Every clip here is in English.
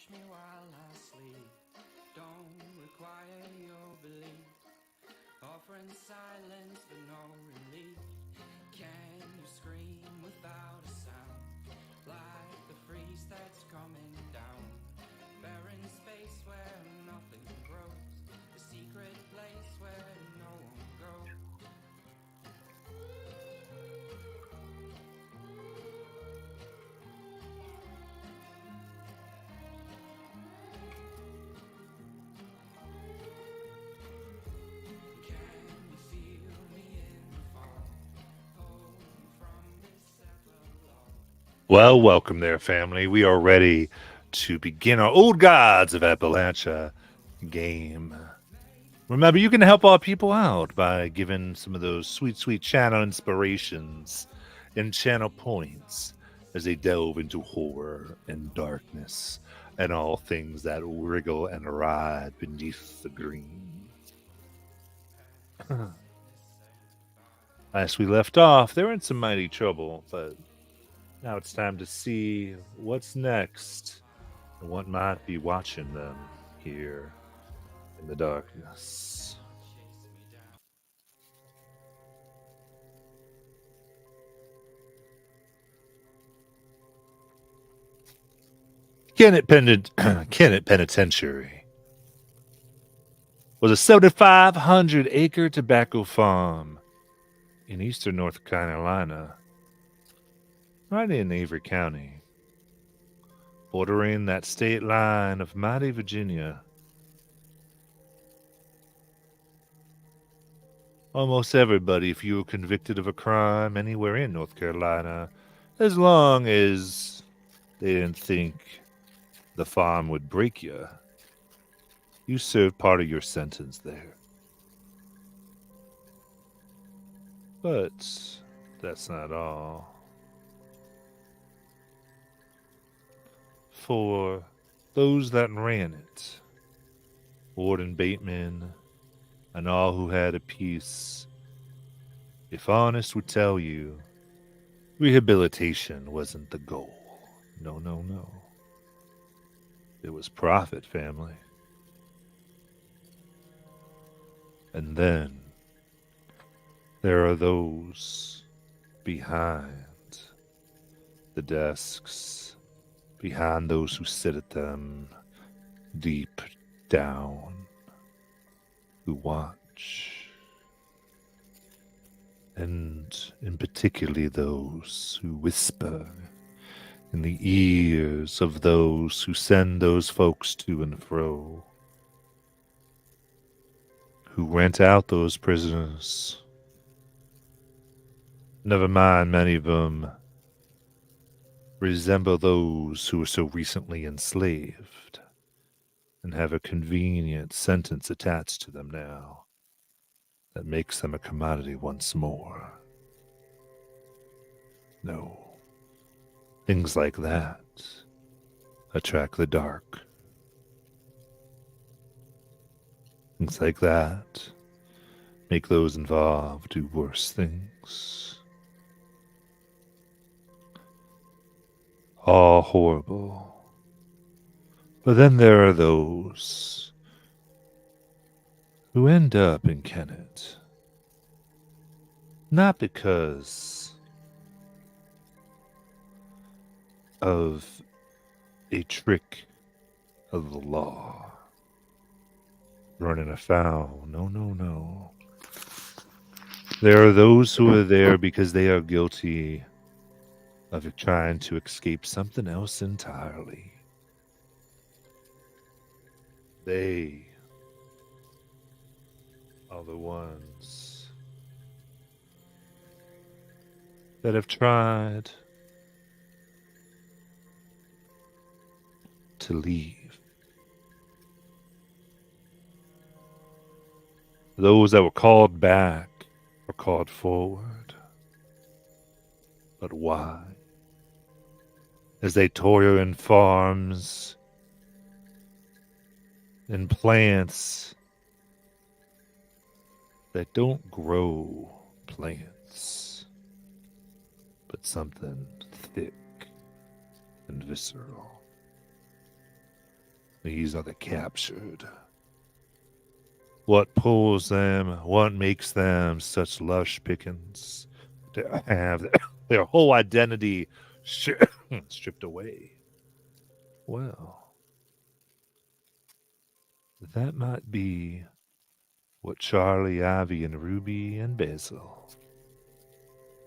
Watch me while I sleep. Don't require your belief. Offering silence but no relief. Can you scream without a sound? Like the freeze that's coming down. Barren space where nothing grows. The secret place where no one goes. Well, welcome there, family. We are ready to begin our Old Gods of Appalachia game. Remember, you can help our people out by giving some of those sweet, sweet channel inspirations and channel points as they delve into horror and darkness and all things that wriggle and ride beneath the green. As we left off, they're in some mighty trouble, but now it's time to see what's next and what might be watching them here in the darkness. Kennett Penitentiary was a 7,500-acre tobacco farm in eastern North Carolina, right in Avery County, bordering that state line of mighty Virginia. Almost everybody, if you were convicted of a crime anywhere in North Carolina, as long as they didn't think the farm would break you, you served part of your sentence there. But that's not all. For those that ran it, Warden Bateman, and all who had a piece, if honest, would tell you rehabilitation wasn't the goal. No, no, no. It was profit, family. And then there are those behind the desks, behind those who sit at them, deep down, who watch. And in particularly those who whisper in the ears of those who send those folks to and fro, who rent out those prisoners. Never mind, many of them resemble those who were so recently enslaved and have a convenient sentence attached to them now that makes them a commodity once more. No, things like that attract the dark. Things like that make those involved do worse things. All horrible. But then there are those who end up in Kennet, not because of a trick of the law, running afoul. No, no, no. There are those who are there because they are guilty of trying to escape something else entirely. They are the ones that have tried to leave. Those that were called back or called forward. But why? As they toil in farms, in plants that don't grow plants, but something thick and visceral. These are the captured. What pulls them, what makes them such lush pickings to have their whole identity stripped away? Well, that might be what Charlie, Ivy, and Ruby and Basil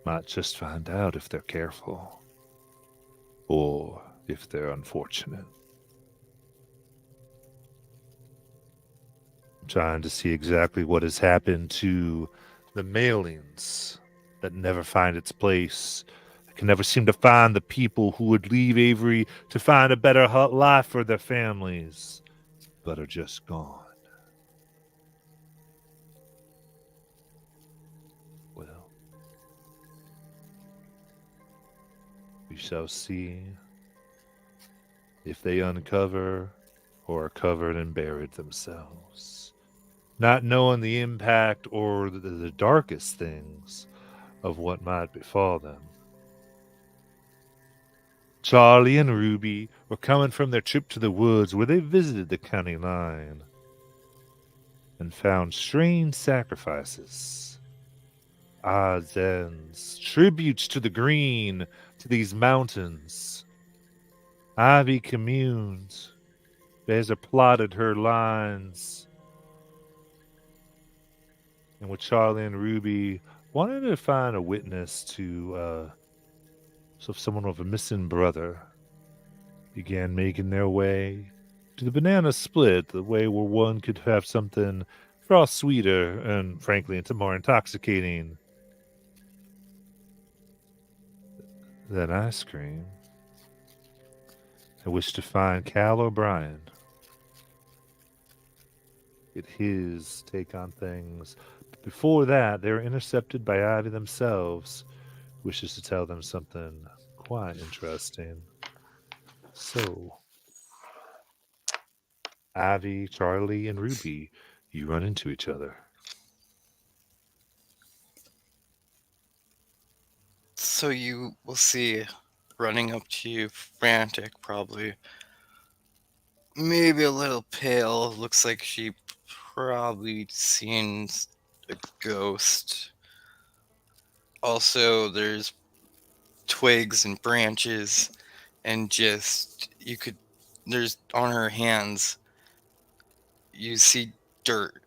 might just find out if they're careful or if they're unfortunate. I'm trying to see exactly what has happened to the mailings that never find its place. I can never seem to find the people who would leave Avery to find a better life for their families, but are just gone. Well, we shall see if they uncover or are covered and buried themselves, not knowing the impact or the darkest things of what might befall them. Charlie and Ruby were coming from their trip to the woods where they visited the county line and found strange sacrifices, odds ends, tributes to the green, to these mountains. Ivy communed. Beza plotted her lines. And with Charlie and Ruby wanted to find a witness to, so if someone with a missing brother began making their way to the banana split, the way where one could have something far sweeter and, frankly, into more intoxicating than ice cream. I wish to find Cal O'Brien, get his take on things. But before that, they're intercepted by Ivy themselves, wishes to tell them something quite interesting. So, Ivy, Charlie, and Ruby, you run into each other. So you will see running up to you, frantic, probably. Maybe a little pale. Looks like she probably seen a ghost. Also, there's twigs and branches, and just there's on her hands. You see dirt,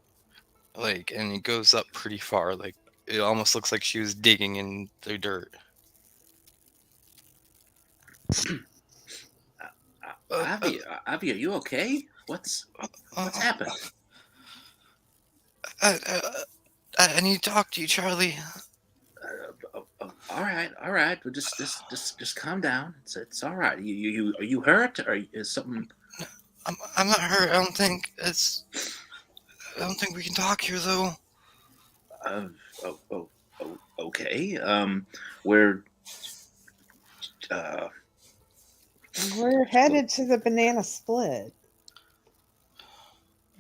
like, and it goes up pretty far. Like, it almost looks like she was digging in the dirt. Avi, are you okay? What's happened? I need to talk to you, Charlie. All right. But just calm down. It's all right. Are you hurt? Or is something? I'm not hurt. I don't think we can talk here though. Uh, okay. We're uh, We're headed to the banana split.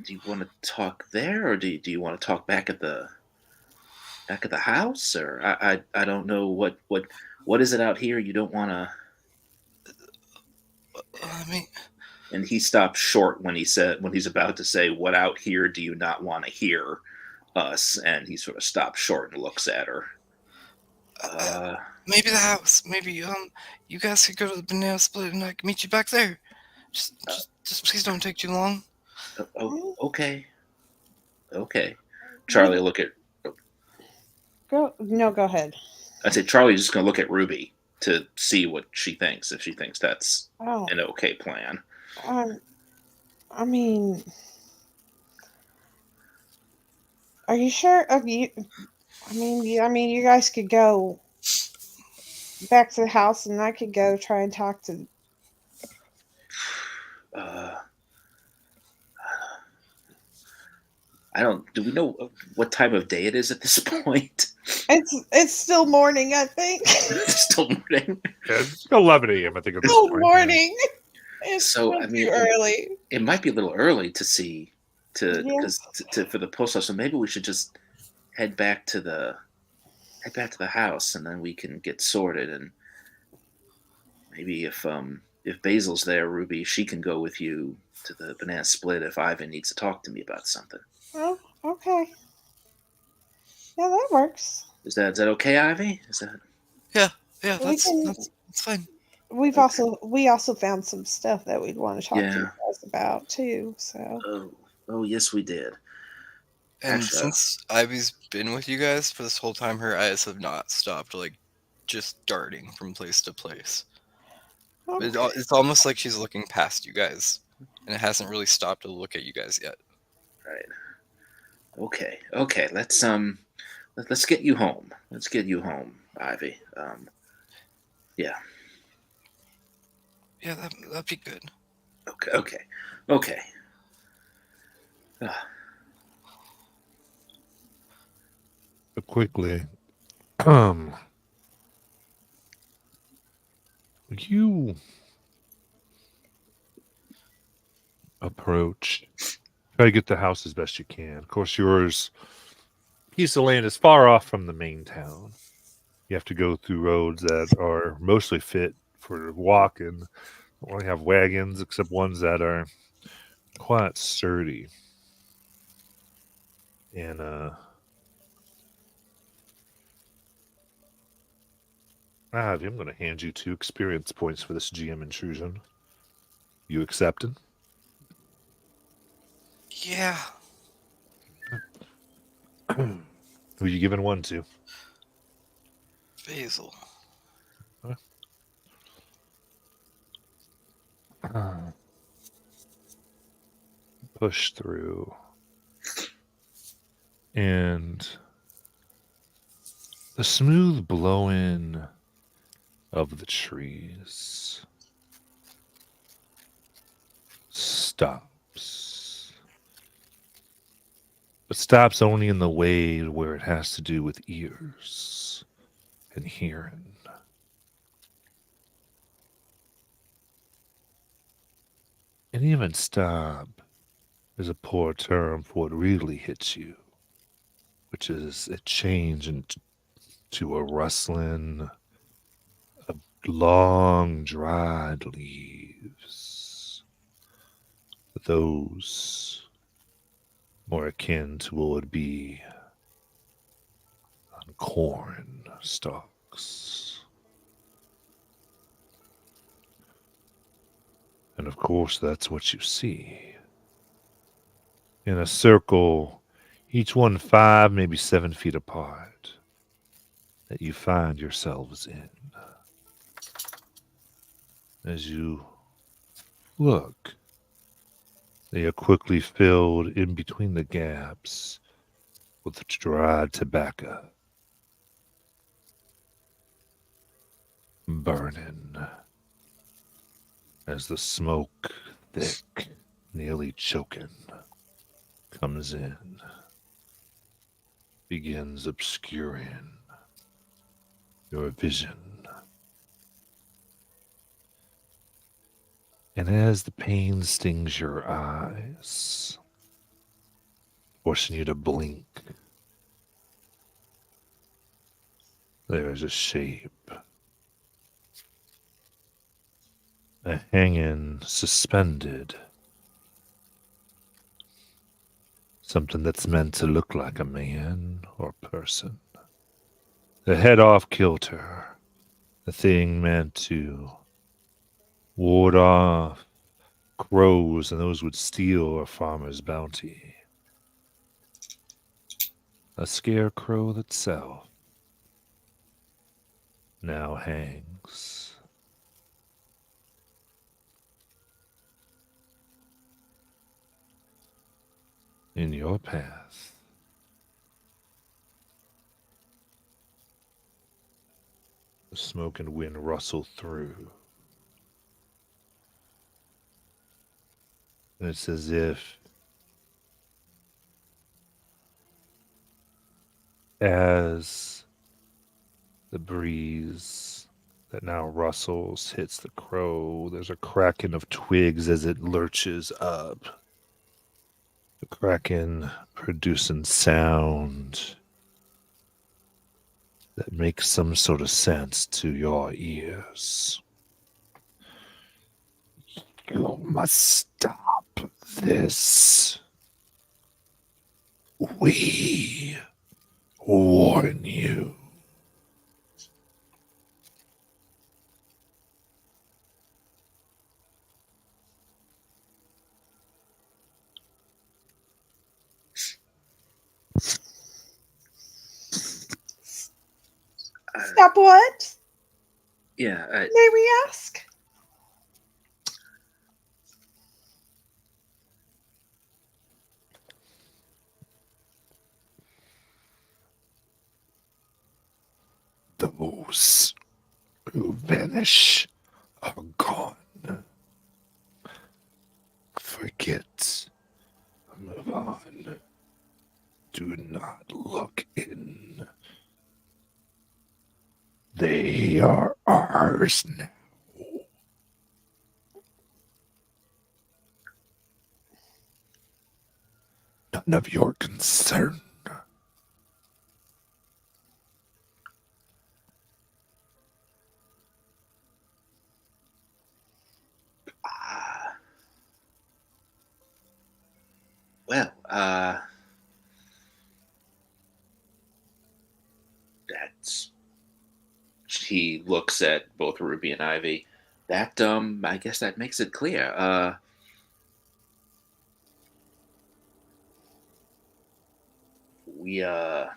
do you want to talk there, or do you want to talk back at the house, or I don't know what is it out here you don't want to? I mean, And he stops short when he's about to say, "What out here do you not want to hear us?" And he sort of stops short and looks at her. maybe the house. Maybe you guys could go to the banana split and I can meet you back there. Just please don't take too long. Okay. Charlie, look at. Go ahead. I say Charlie's just gonna look at Ruby to see what she thinks, if she thinks that's Oh, an okay plan. I mean, are you sure? I mean, you guys could go back to the house, and I could go try and talk to. I don't. Do we know what time of day it is at this point? It's still morning, I think. It's still morning. Yeah, it's 11 a.m., I think. At this Still point. morning. It's So I mean, too early. it might be a little early to see Yeah. because for the post office. So maybe we should just head back to the house, and then we can get sorted. And maybe if if Basil's there, Ruby, she can go with you to the banana split if Ivan needs to talk to me about something. Oh, okay. Yeah, that works. Is that okay, Ivy? Is that Yeah, We can. that's fine. okay? We also found some stuff that we'd want to talk to you Yeah. guys about too. So Oh, yes, we did. And Actually, since Ivy's been with you guys for this whole time, her eyes have not stopped, like, just darting from place to place. okay. It's almost like she's looking past you guys, and it hasn't really stopped to look at you guys yet. right. Okay. Let's get you home. Let's get you home, Ivy. Yeah. Yeah, that'd be good. Okay. Ah, But quickly, you approach, try to get the house as best you can. Of course, yours piece of land is far off from the main town. You have to go through roads that are mostly fit for walking. Don't really have wagons except ones that are quite sturdy. And I'm going to hand you 2 experience points for this GM intrusion. You accepted? Yeah. Who are you giving 1 to? Basil. Push through. And the smooth blowing of the trees stops. But stops only in the way where it has to do with ears and hearing. And even stop is a poor term for what really hits you, which is a change into a rustling of long dried leaves. Those more akin to what would be on corn stalks. And of course, that's what you see. In a circle, each one 5, maybe 7 feet apart, that you find yourselves in. As you look, they are quickly filled in between the gaps with dried tobacco, burning as the smoke, thick, nearly choking, comes in, begins obscuring your vision. And as the pain stings your eyes, forcing you to blink, there is a shape, a hanging, suspended, something that's meant to look like a man or person. The head off kilter, the thing meant to ward off crows and those would steal a farmer's bounty. A scarecrow itself now hangs. In your path. The smoke and wind rustle through. And it's as if as the breeze that now rustles hits the crow, there's a cracking of twigs as it lurches up. The cracking producing sound that makes some sort of sense to your ears. You must stop this. We warn you. Stop what? Yeah, May we ask? Those who vanish are gone. Forget. Move on. Do not look in. They are ours now. None of your concern. Ah, well, that's. He looks at both Ruby and Ivy. That, I guess that makes it clear. We, are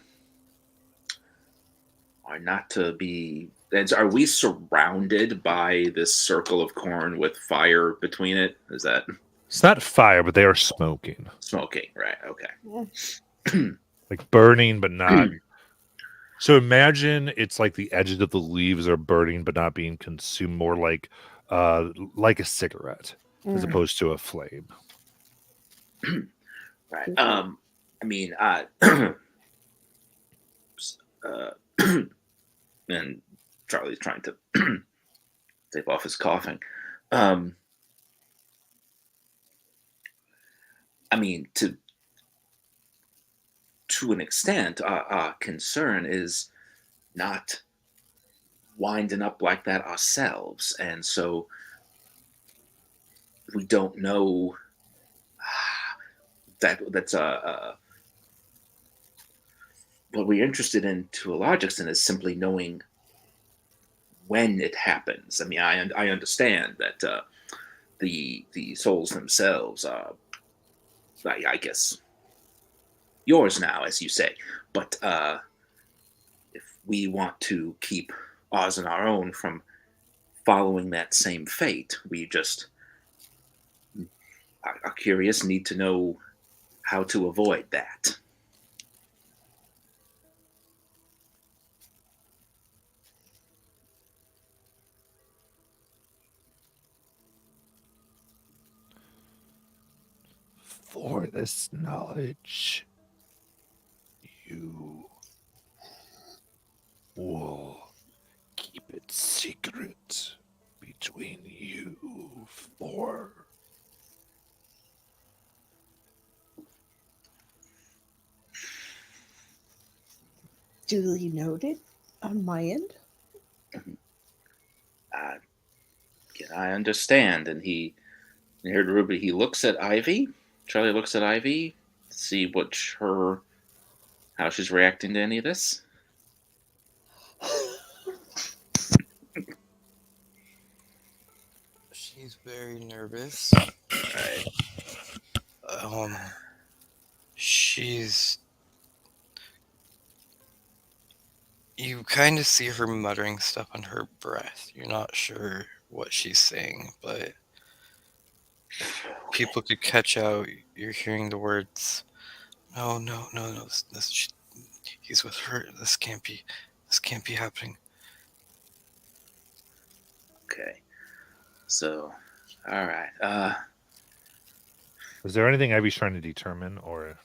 not to be. Are we surrounded by this circle of corn with fire between it? Is that It's not fire, but they are smoking. smoking? Right. Like burning, but not. So imagine it's like the edges of the leaves are burning, but not being consumed. More like a cigarette, as opposed to a flame. Right. I mean, uh, and Charlie's trying to tape off his coughing. I mean, to an extent, our concern is not winding up like that ourselves, and so we don't know that's what we're interested in to a large extent is simply knowing when it happens. I mean, I understand that the souls themselves are, I guess, yours now, as you say. But if we want to keep ours and our own from following that same fate, we just are curious, need to know how to avoid that. For this knowledge, you will keep it secret between you four. Duly noted on my end. Uh, I understand. And you heard Ruby, he looks at Ivy. Charlie looks at Ivy to see how she's reacting to any of this. She's very nervous. Right. She's. You kind of see her muttering stuff on her breath. You're not sure what she's saying, but people could catch out. You're hearing the words, "No, no, no, no. He's with her. This can't be happening." Okay. So, all right. Is there anything Ivy's trying to determine, or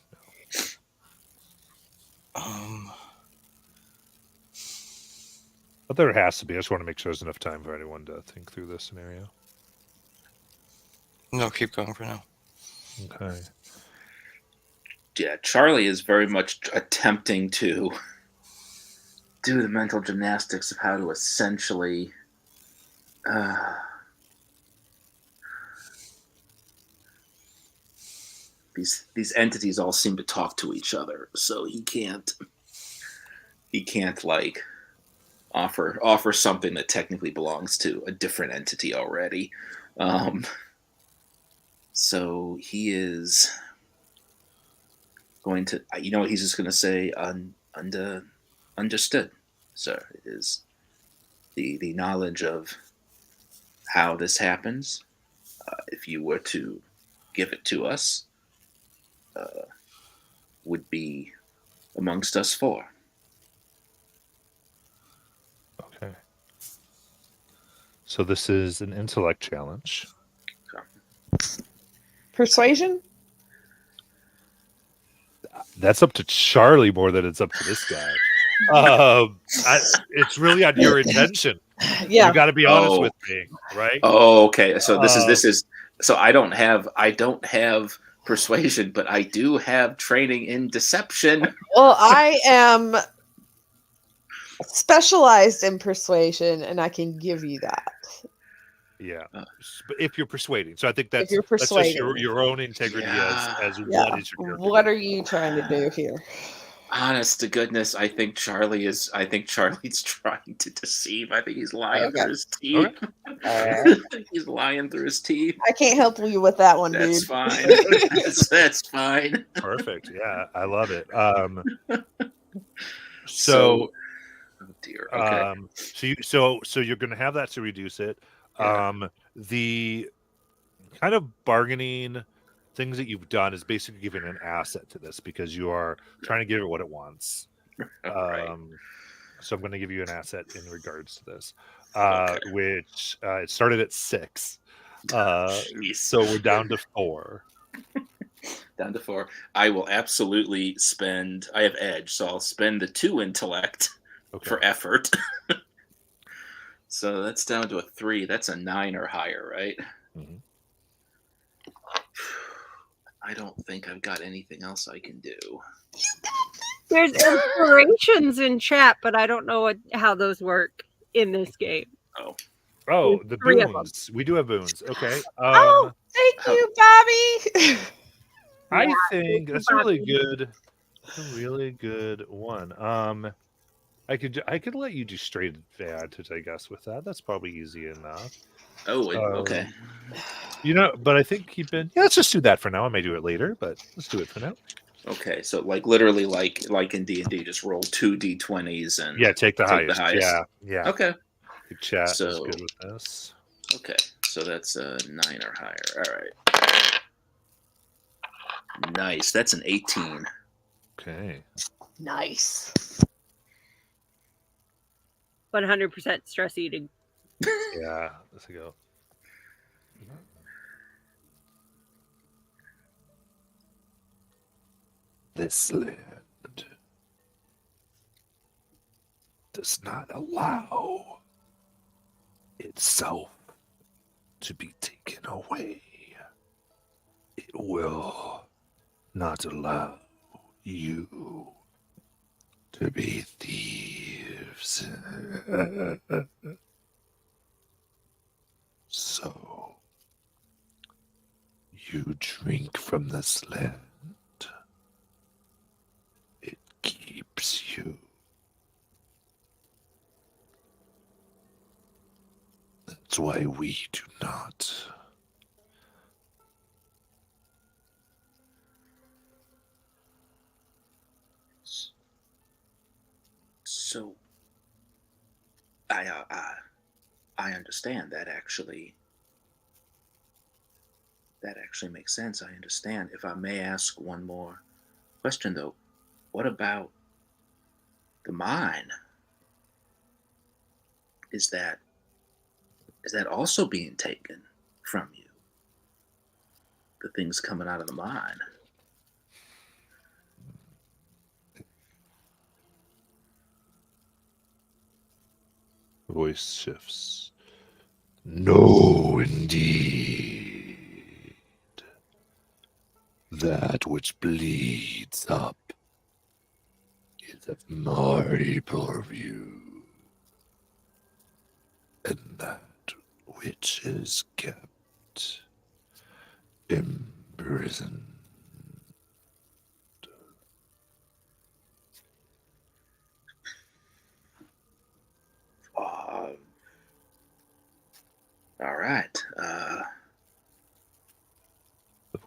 but there has to be. I just want to make sure there's enough time for anyone to think through this scenario. No, keep going for now. Okay. Yeah, Charlie is very much attempting to do the mental gymnastics of how to essentially these entities all seem to talk to each other, so he can't like offer something that technically belongs to a different entity already. So he is going to, you know what, he's just going to say, understood, sir. It is the knowledge of how this happens. If you were to give it to us, would be amongst us four. Okay. So this is an intellect challenge. Persuasion? That's up to Charlie more than it's up to this guy. It's really on your intention. Yeah. You got to be honest with me, right? Oh, okay. So this is. So I don't have persuasion, but I do have training in deception. Well, I am specialized in persuasion, and I can give you that. Yeah, but if you're persuading, so I think that's you're that's just persuading. your own integrity as Yeah. what is your character. What are you trying to do here? Honest to goodness, I think Charlie's trying to deceive. I think he's lying through his teeth. Okay. He's lying through his teeth. I can't help you with that one, That's dude. fine. That's fine. Perfect. Yeah, I love it. Oh dear. Okay. So you're going to have that to reduce it. Yeah. The kind of bargaining things that you've done is basically giving an asset to this because you are trying to give it what it wants. Right. So I'm going to give you an asset in regards to this, Okay. which it started at 6. Jeez. So we're down to 4. Down to 4. I will absolutely spend. I have edge, so I'll spend the 2 intellect for effort. So that's down to a 3. That's a 9 or higher, right? Mm-hmm. I don't think I've got anything else I can do. There's inspirations in chat, but I don't know how those work in this game. Oh, the boons. We do have boons. Okay. Thank you, Bobby. I think that's a really good one. I could let you do straight advantage, I guess, with that. That's probably easy enough. Oh, okay. But I think let's just do that for now. I may do it later, but let's do it for now. Okay, so literally like in D&D, just roll 2 d20s and take the highest. Yeah. Okay. The chat is good with this. Okay, so that's a 9 or higher. All right. Nice. That's an 18. Okay. Nice. 100% stress eating. Yeah, let's go. This land does not allow itself to be taken away. It will not allow you to be thieves. So, you drink from this land. It keeps you. That's why we do not. So, I understand that actually makes sense. I understand. If I may ask one more question, though, what about the mine? Is that also being taken from you? The things coming out of the mine. Voice shifts. No, indeed. That which bleeds up is of my purview, and that which is kept imprisoned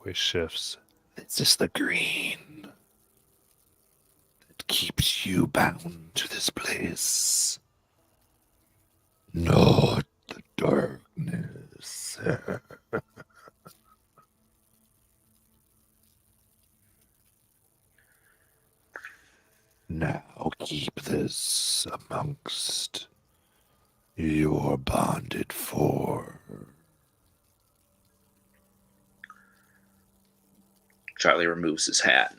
voice shifts. This is the green that keeps you bound to this place. Not the darkness. Now keep this amongst your bonded for. Charlie removes his hat.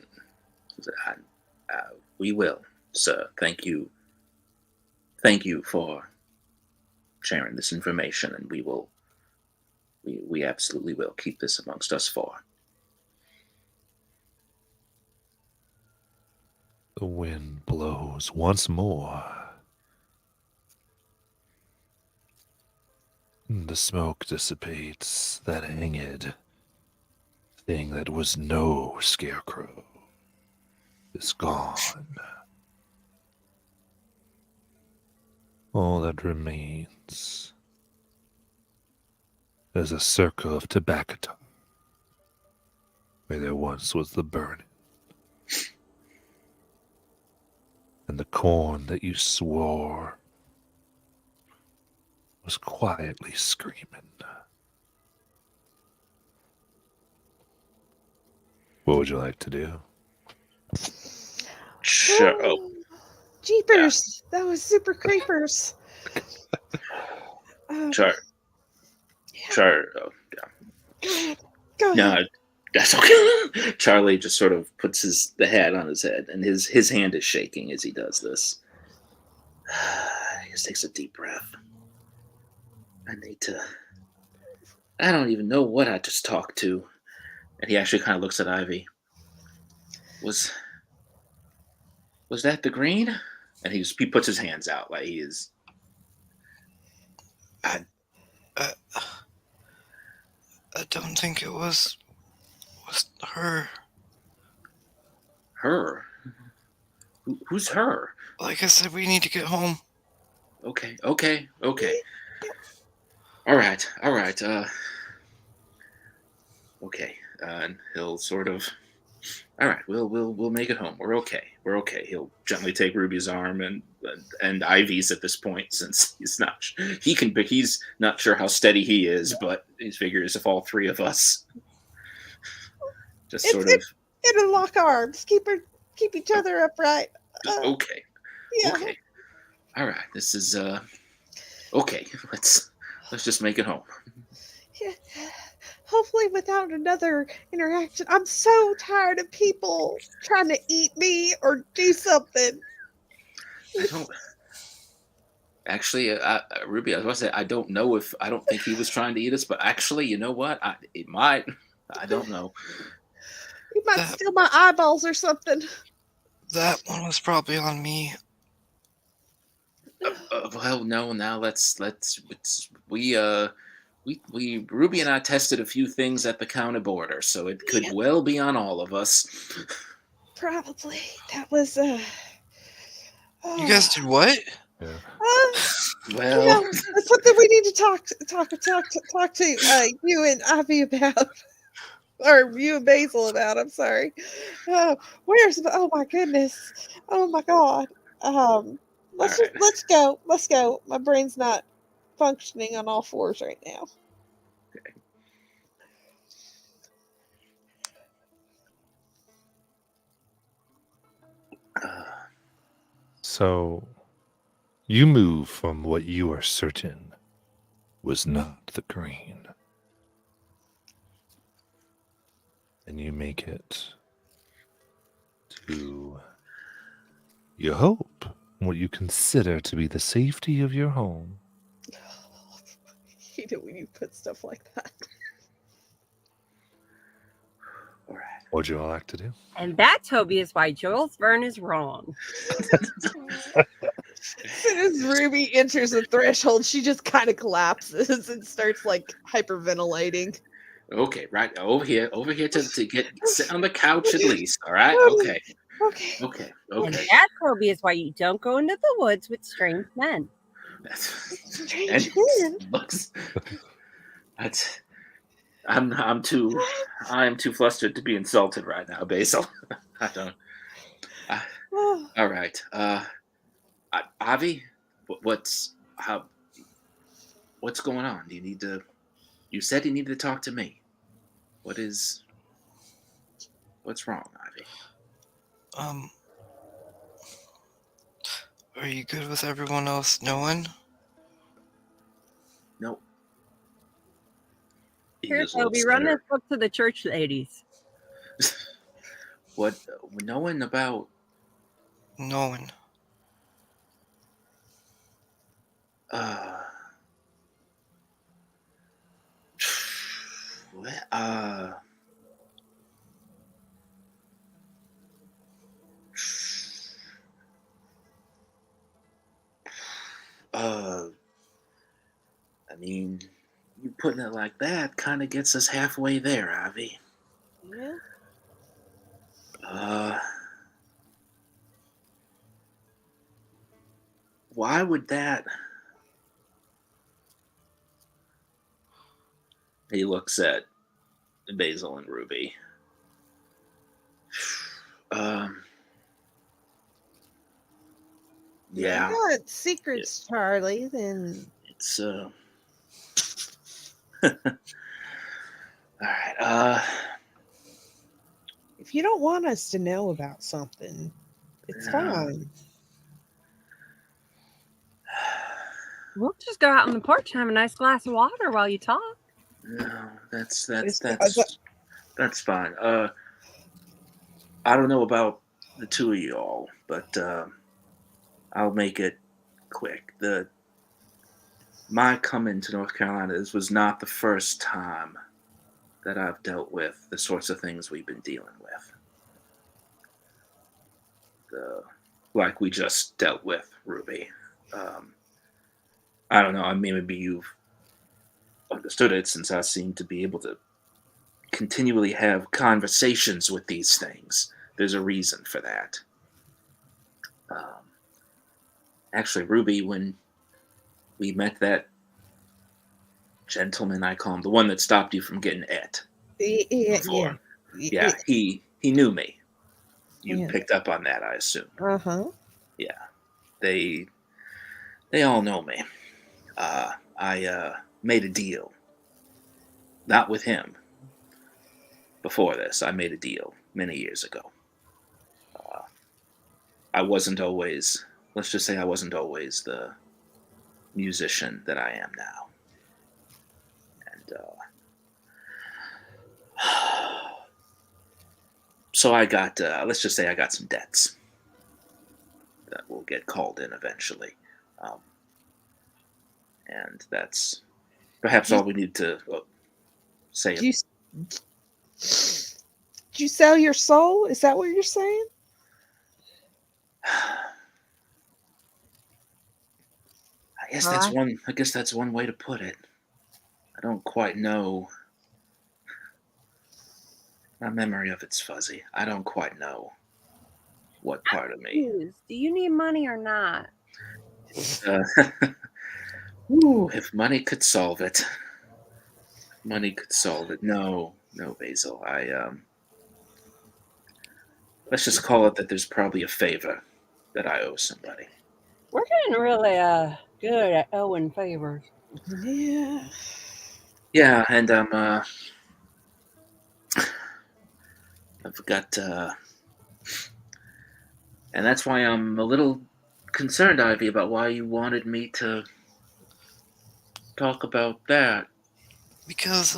We will, sir. Thank you. Thank you for sharing this information, and we absolutely will keep this amongst us four. The wind blows once more. The smoke dissipates. That hanged thing that was no scarecrow is gone. All that remains is a circle of tobacco tar, where there once was the burning. And the corn that you swore was quietly screaming. What would you like to do? Sure. Oh, Jeepers! That was super creepers. Char. Yeah. Char. Oh, yeah. Go ahead. No, that's okay. Charlie just sort of puts the hat on his head, and his hand is shaking as he does this. He just takes a deep breath. I don't even know what I just talked to. And he actually kind of looks at Ivy. Was that the green? And he puts his hands out like he is. I don't think it was her. Her? Who's her? Like I said, we need to get home. Okay. All right. Okay. And he'll sort of. All right. We'll make it home. We're okay. He'll gently take Ruby's arm and Ivy's at this point, since he's not sure how steady he is, but he figures if all three of us just sort of. It'll lock arms. Keep each other upright. Okay. Yeah. Okay. All right. This is okay. Let's just make it home. Yeah. Hopefully without another interaction. I'm so tired of people trying to eat me or do something. I don't. Actually, Ruby, I was going to say, I don't think he was trying to eat us, but actually, you know what? It might. I don't know. He might steal my eyeballs or something. That one was probably on me. Well, no. Now we Ruby and I tested a few things at the county border, so it could well be on all of us. Probably. That was You guys did what? Yeah. Well, that's something we need to talk to you and Ivy about. Or you and Basil about. I'm sorry. Oh my goodness. Oh my God. Let's go. My brain's not functioning on all fours right now. So, you move from what you are certain was not the green. And you make it to, you hope, what you consider to be the safety of your home. You know when you put stuff like that. all right. What would you all like to do? And that, Toby, is why Jules Verne is wrong. As soon as Ruby enters the threshold, she just kind of collapses and starts like hyperventilating. Okay, right over here to sit on the couch at least. All right. Okay. And that, Toby, is why you don't go into the woods with strange men. Strange men. That's I'm too flustered to be insulted right now, Basil. I don't. Uh, Oh, all right. Avi, what's how? What's going on? Do you need to? You said you needed to talk to me. What is? What's wrong, Ivy? Um, are you good with everyone else knowing? No. He Here, just Toby, looks at run this her. book to the church ladies. What? Knowing about? Knowing. Uh. What? Uh. I mean, you putting it like that kind of gets us halfway there, Ivy. yeah. Uh. Why would that? He looks at Basil and Ruby. Um. If you Yeah. got secrets, Charlie, then It's all right. if you don't want us to know about something, it's No, fine. We'll just go out on the porch and have a nice glass of water while you talk. no, It's, that's fine. I don't know about the two of y'all, but I'll make it quick. My coming to North Carolina, this was not the first time that I've dealt with the sorts of things we've been dealing with. Like we just dealt with, Ruby. Um, I don't know. I mean, maybe you've understood it since I seem to be able to continually have conversations with these things. There's a reason for that. Um, Actually, Ruby, when we met that gentleman, I call him the one that stopped you from getting et yeah, before. yeah, Yeah, he knew me. You yeah. picked up on that, I assume. Uh-huh. Yeah, they they all know me. I made a deal, not with him. Before this, I made a deal many years ago. Uh, I wasn't always, let's just say, I wasn't always the musician that I am now, and so I got, let's just say, I got some debts that will get called in eventually, um, and that's perhaps Did all we need to say. you, did you sell your soul? Is that what you're saying? Huh? I guess that's one way to put it. I don't quite know. My memory of it's fuzzy. I don't quite know what part of me. Do you need money or not? Uh, Ooh, if money could solve it, money could solve it. No, no, Basil. Let's just call it that. There's probably a favor that I owe somebody. We're getting really good at owing favors. Yeah. Yeah, and I've got, and that's why I'm a little concerned, Ivy, about why you wanted me to talk about that. Because,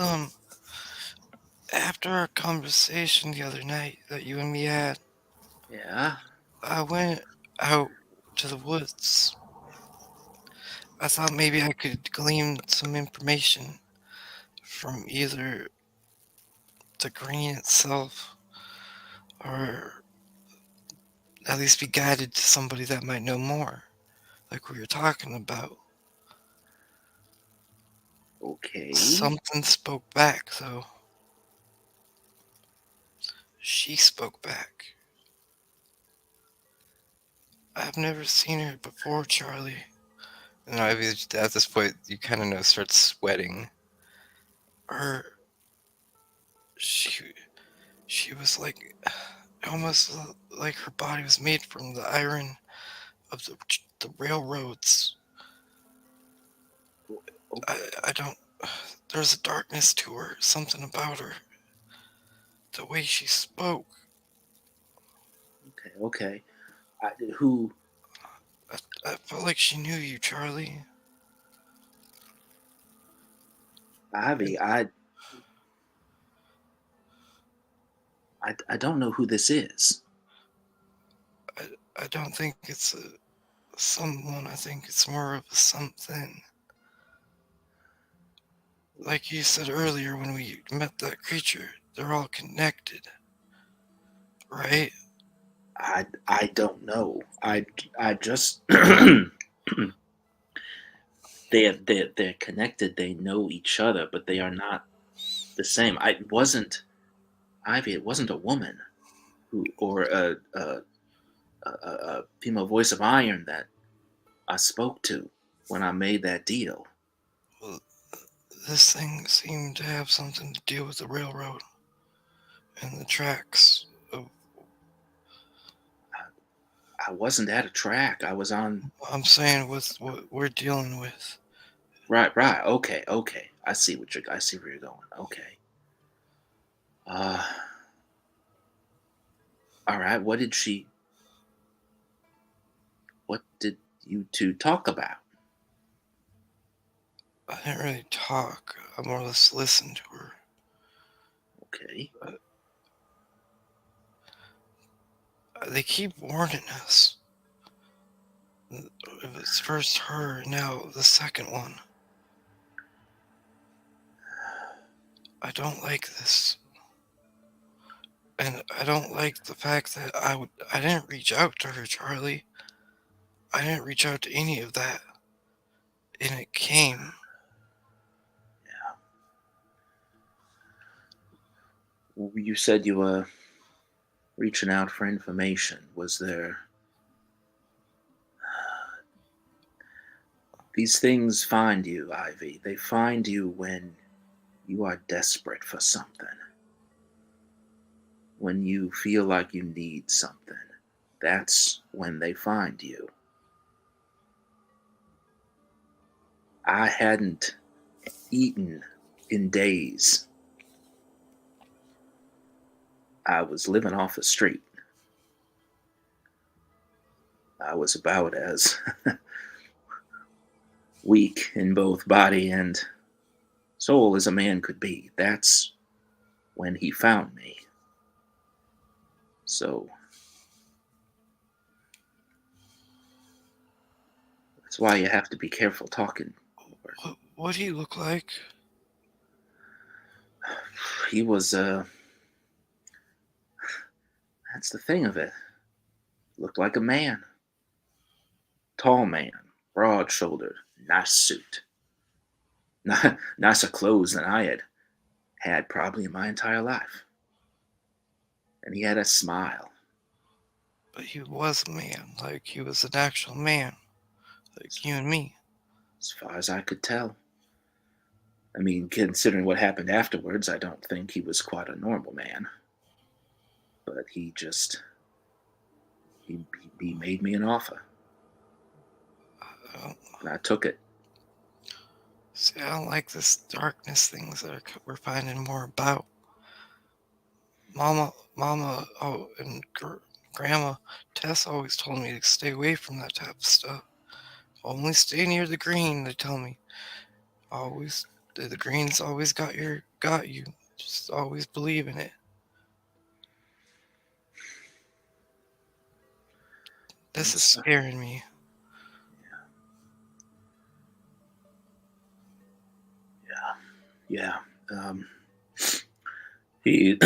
after our conversation the other night that you and me had, Yeah. I went out to the woods. I thought maybe I could glean some information from either the green itself or at least be guided to somebody that might know more, like we were talking about. Okay. Something spoke back, though. She spoke back. I've never seen her before, Charlie. And at this point, you kind of know, starts sweating. Her she was like almost like her body was made from the iron of the railroads. I don't. There's a darkness to her, something about her, the way she spoke. Okay. Who? I felt like she knew you, Charlie. Ivy. I don't know who this is. I don't think it's someone. I think it's more of a something. Like you said earlier when we met that creature, they're all connected, right? I don't know. I just they're connected. They know each other, but they are not the same. I wasn't Ivy. It wasn't a woman who or a female voice of iron that I spoke to when I made that deal. Well, this thing seemed to have something to do with the railroad and the tracks. I wasn't at a track. I was on. I'm saying with what we're dealing with. Right. Okay. I see I see where you're going. Okay. Uh. All right. What did you two talk about? I didn't really talk. I more or less listened to her. Okay. They keep warning us. It was first her, now the second one. I don't like this. And I don't like the fact that I didn't reach out to her, Charlie. I didn't reach out to any of that. And it came. You said you were reaching out for information. Was there. These things find you, Ivy. They find you when you are desperate for something. When you feel like you need something. That's when they find you. I hadn't eaten in days. I was living off the street. I was about as weak in both body and soul as a man could be. That's when he found me. So that's why you have to be careful talking. What do you look like? He was that's the thing of it. Looked like a man. Tall man, broad shouldered, nice suit. Nicer clothes than I had probably in my entire life. And he had a smile. But he was a man. Like he was an actual man. Like you and me. As far as I could tell. I mean, considering what happened afterwards, I don't think he was quite a normal man. But he made me an offer. And I took it. See, I don't like this darkness things that we're finding more about. Mama, and Grandma Tess always told me to stay away from that type of stuff. Only stay near the green, they tell me. Always, the green's always got you. Just always believe in it. This is scaring me. Yeah. He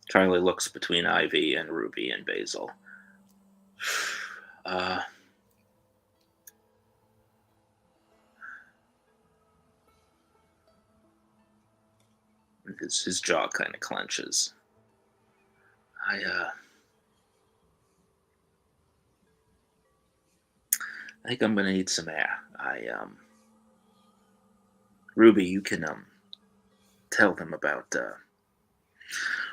Charlie looks between Ivy and Ruby and Basil. His jaw kind of clenches. I think I'm gonna need some air. Ruby, you can tell them about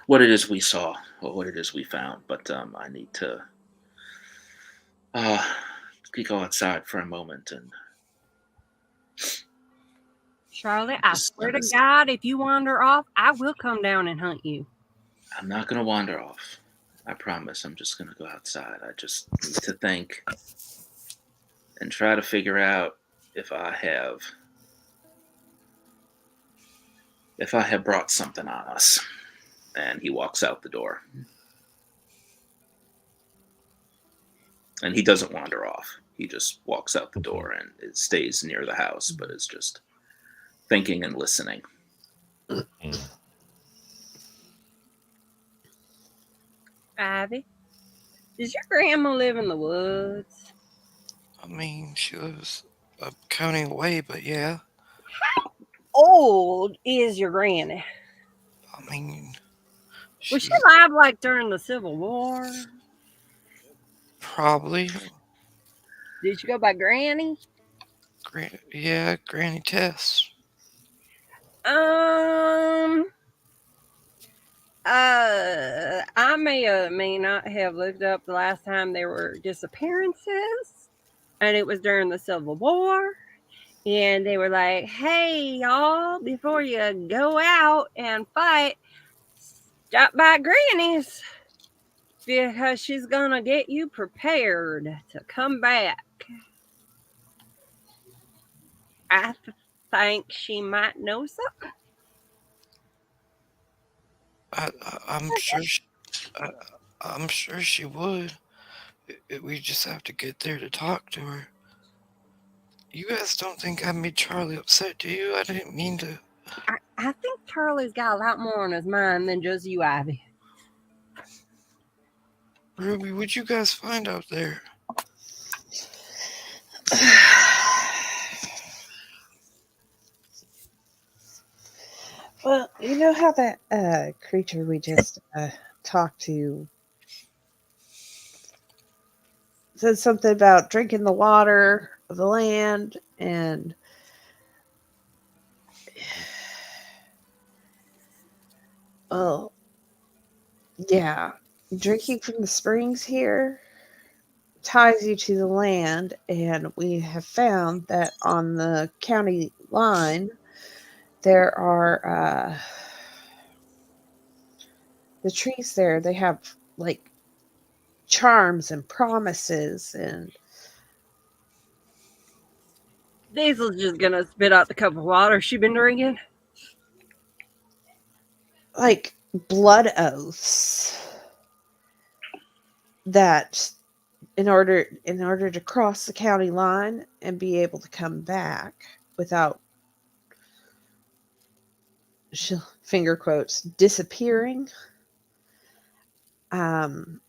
what it is we saw or what it is we found. But I need to uh, go outside for a moment and Charlotte, I just swear to God, if you wander off, I will come down and hunt you. I'm not gonna wander off. I promise. I'm just gonna go outside. I just need to think and try to figure out if I have brought something on us. And he walks out the door. And he doesn't wander off. He just walks out the door and it stays near the house, but is just thinking and listening. Ivy, does your grandma live in the woods? I mean, she lives a county away, but yeah. Old is your granny? I mean, Was she she's alive like during the Civil War? probably Did she go by Granny? Granny Tess. Um, I may or may not have looked up the last time there were disappearances, and it was during the Civil War. And they were like, "Hey, y'all, before you go out and fight, stop by Granny's because she's gonna get you prepared to come back." I think she might know something. I'm sure. I, I'm sure she would. We just have to get there to talk to her. You guys don't think I made Charlie upset, do you? I didn't mean to. I think Charlie's got a lot more on his mind than just you, Ivy. Ruby, what'd you guys find out there? Well, you know how that creature we just talked to said something about drinking the water of the land and oh yeah, drinking from the springs here ties you to the land, and we have found that on the county line there are the trees there, they have like charms and promises and Diesel's just gonna spit out the cup of water she been drinking. like blood oaths that in order to cross the county line and be able to come back without finger quotes disappearing, um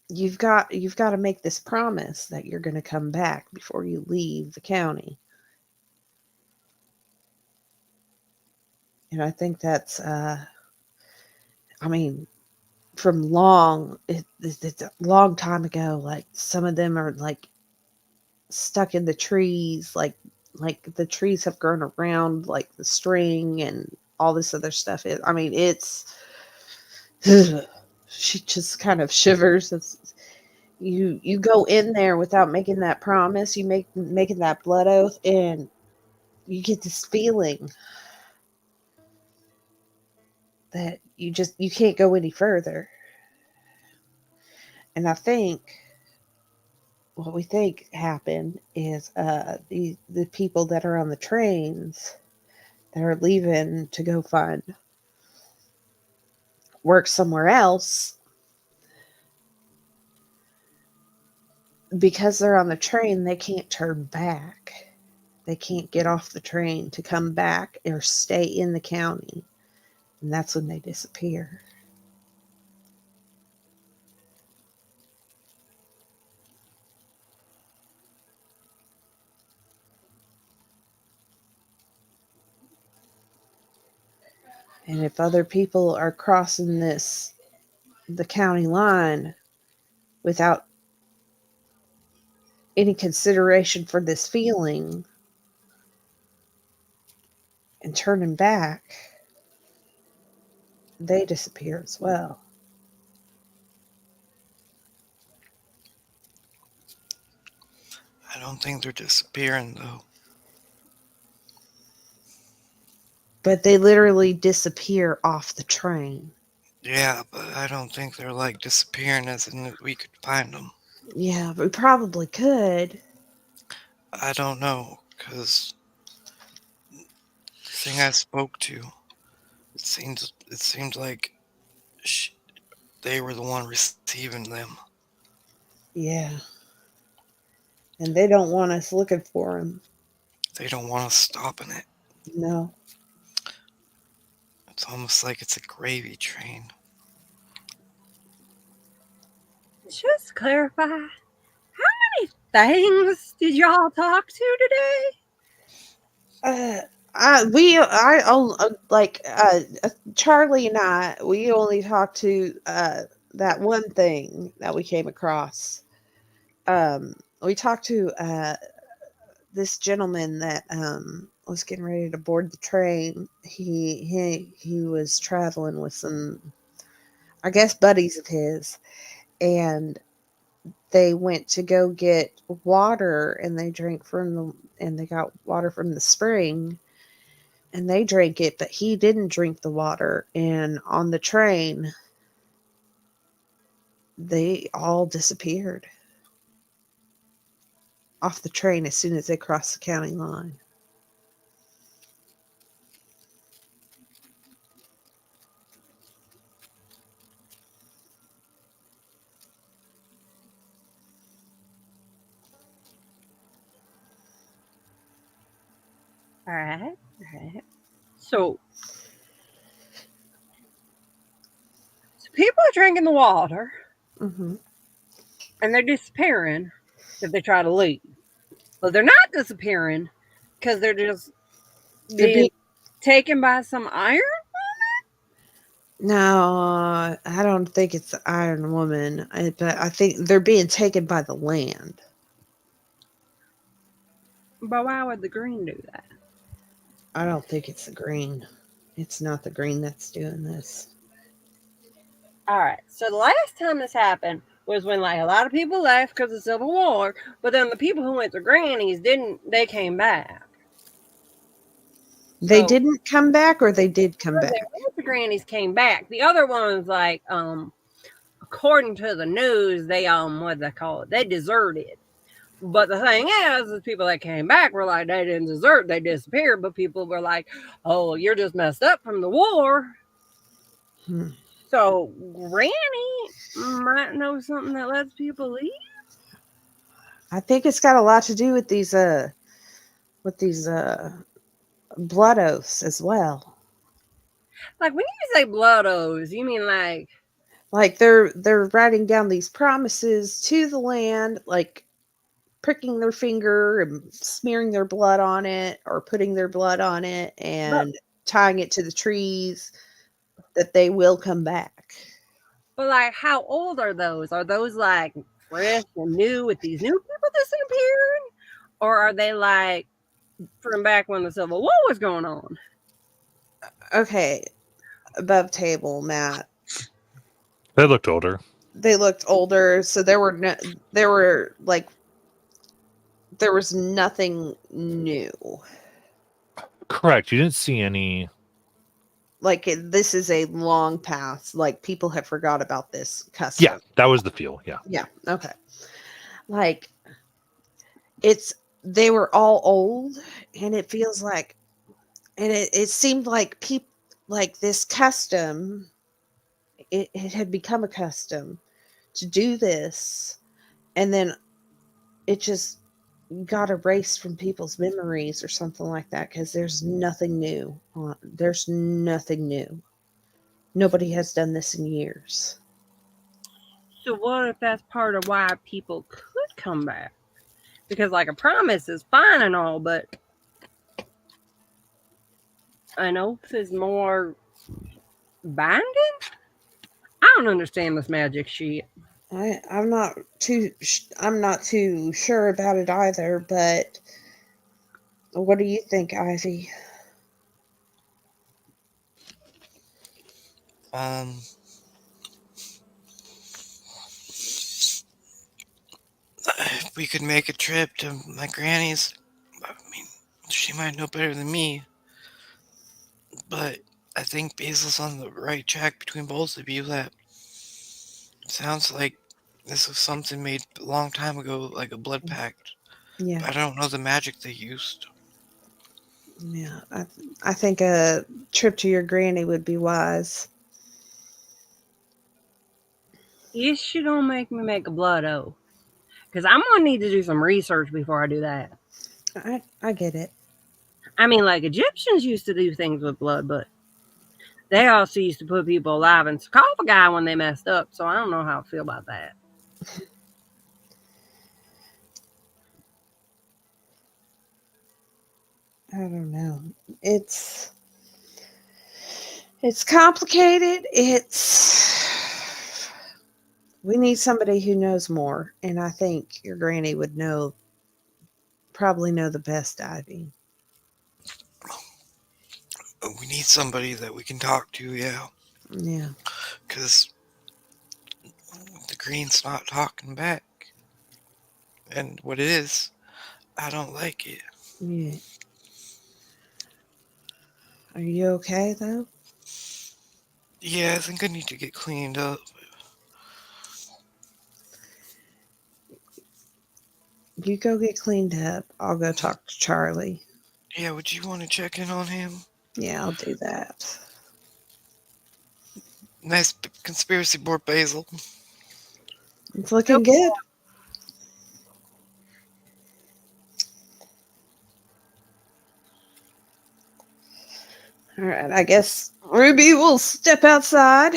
you've got to make this promise that you're going to come back before you leave the county. And I think that's I mean, from it's a long time ago, like some of them are like stuck in the trees, like the trees have grown around like the string and all this other stuff. I mean, it's she just kind of shivers. You go in there without making that promise, you making that blood oath, and you get this feeling that you can't go any further. And I think what we think happened is the people that are on the trains that are leaving to go find work somewhere else, because they're on the train, they can't turn back. They can't get off the train to come back or stay in the county. And that's when they disappear. And if other people are crossing the county line without any consideration for this feeling, and turning back, they disappear as well. I don't think they're disappearing though. But they literally disappear off the train. Yeah, but I don't think they're like disappearing as in that we could find them. Yeah, we probably could. I don't know, because the thing I spoke to, it seemed like they were the one receiving them. Yeah. And they don't want us looking for them. They don't want us stopping it. No. It's almost like it's a gravy train. Just clarify, things did y'all talk to today? Charlie and I, we only talked to that one thing that we came across. We talked to this gentleman that was getting ready to board the train. He was traveling with some, I guess, buddies of his, and they went to go get water, and they got water from the spring, and they drank it, but he didn't drink the water. And on the train, they all disappeared off the train as soon as they crossed the county line. All right. So people are drinking the water Mm-hmm. and they're disappearing if they try to leave. Well, they're not disappearing because they're just being taken by some iron. No, I don't think it's the Iron Woman, but I think they're being taken by the land. But why would the green do that? I don't think it's the green. It's not the green that's doing this. All right. So the last time this happened was when like a lot of people left because of the Civil War, but then the people who went to Granny's didn't. They came back. They So- didn't come back, or they did come back? The Grannies came back. The other ones, like according to the news, they what do they call it? They deserted. But the thing is people that came back were like, they didn't desert, they disappeared. But people were like, oh, you're just messed up from the war. So Granny might know something that lets people leave. I think it's got a lot to do with these blood oaths as well. Like when you say blood oaths, you mean like they're writing down these promises to the land, like pricking their finger and smearing their blood on it, or putting their blood on it and tying it to the trees, that they will come back. But like, how old are those? Are those like fresh and new with these new people disappearing? Or are they like from back when the Civil War was going on? Okay, above table, Matt. They looked older. They looked older, so there was nothing new. Correct. You didn't see any. Like this is a long past. Like people have forgot about this custom. Yeah, that was the feel. Yeah. Yeah. Okay. Like they were all old, and it feels like, and it seemed like people, like this custom, it had become a custom to do this, and then it just got erased from people's memories or something like that, because there's nothing new. There's nothing new. Nobody has done this in years. So what if that's part of why people could come back? Because like a promise is fine and all, but an oath is more binding? I don't understand this magic shit. I'm not too sure about it either, but what do you think, Ivy? Um, if we could make a trip to my granny's, I mean, she might know better than me, but I think Basil's on the right track between both of you. That sounds like this was something made a long time ago, like a blood pact. Yeah, But I don't know the magic they used. yeah. I think a trip to your granny would be wise. You should don't make me make a blood oath. Because I'm going to need to do some research before I do that. I get it. I mean, like Egyptians used to do things with blood, but they also used to put people alive in sarcophagi when they messed up. So I don't know how I feel about that. I don't know. It's it's complicated. We need somebody who knows more, and I think your granny would probably know the best diving. We need somebody that we can talk to, yeah. Yeah, Because the green's not talking back. And what it is, I don't like it. yeah. Are you okay though? Yeah, I think I need to get cleaned up. You go get cleaned up. I'll go talk to Charlie. Yeah, would you want to check in on him? Yeah, I'll do that. Nice conspiracy board, Basil. It's looking good. All right, I guess Ruby will step outside.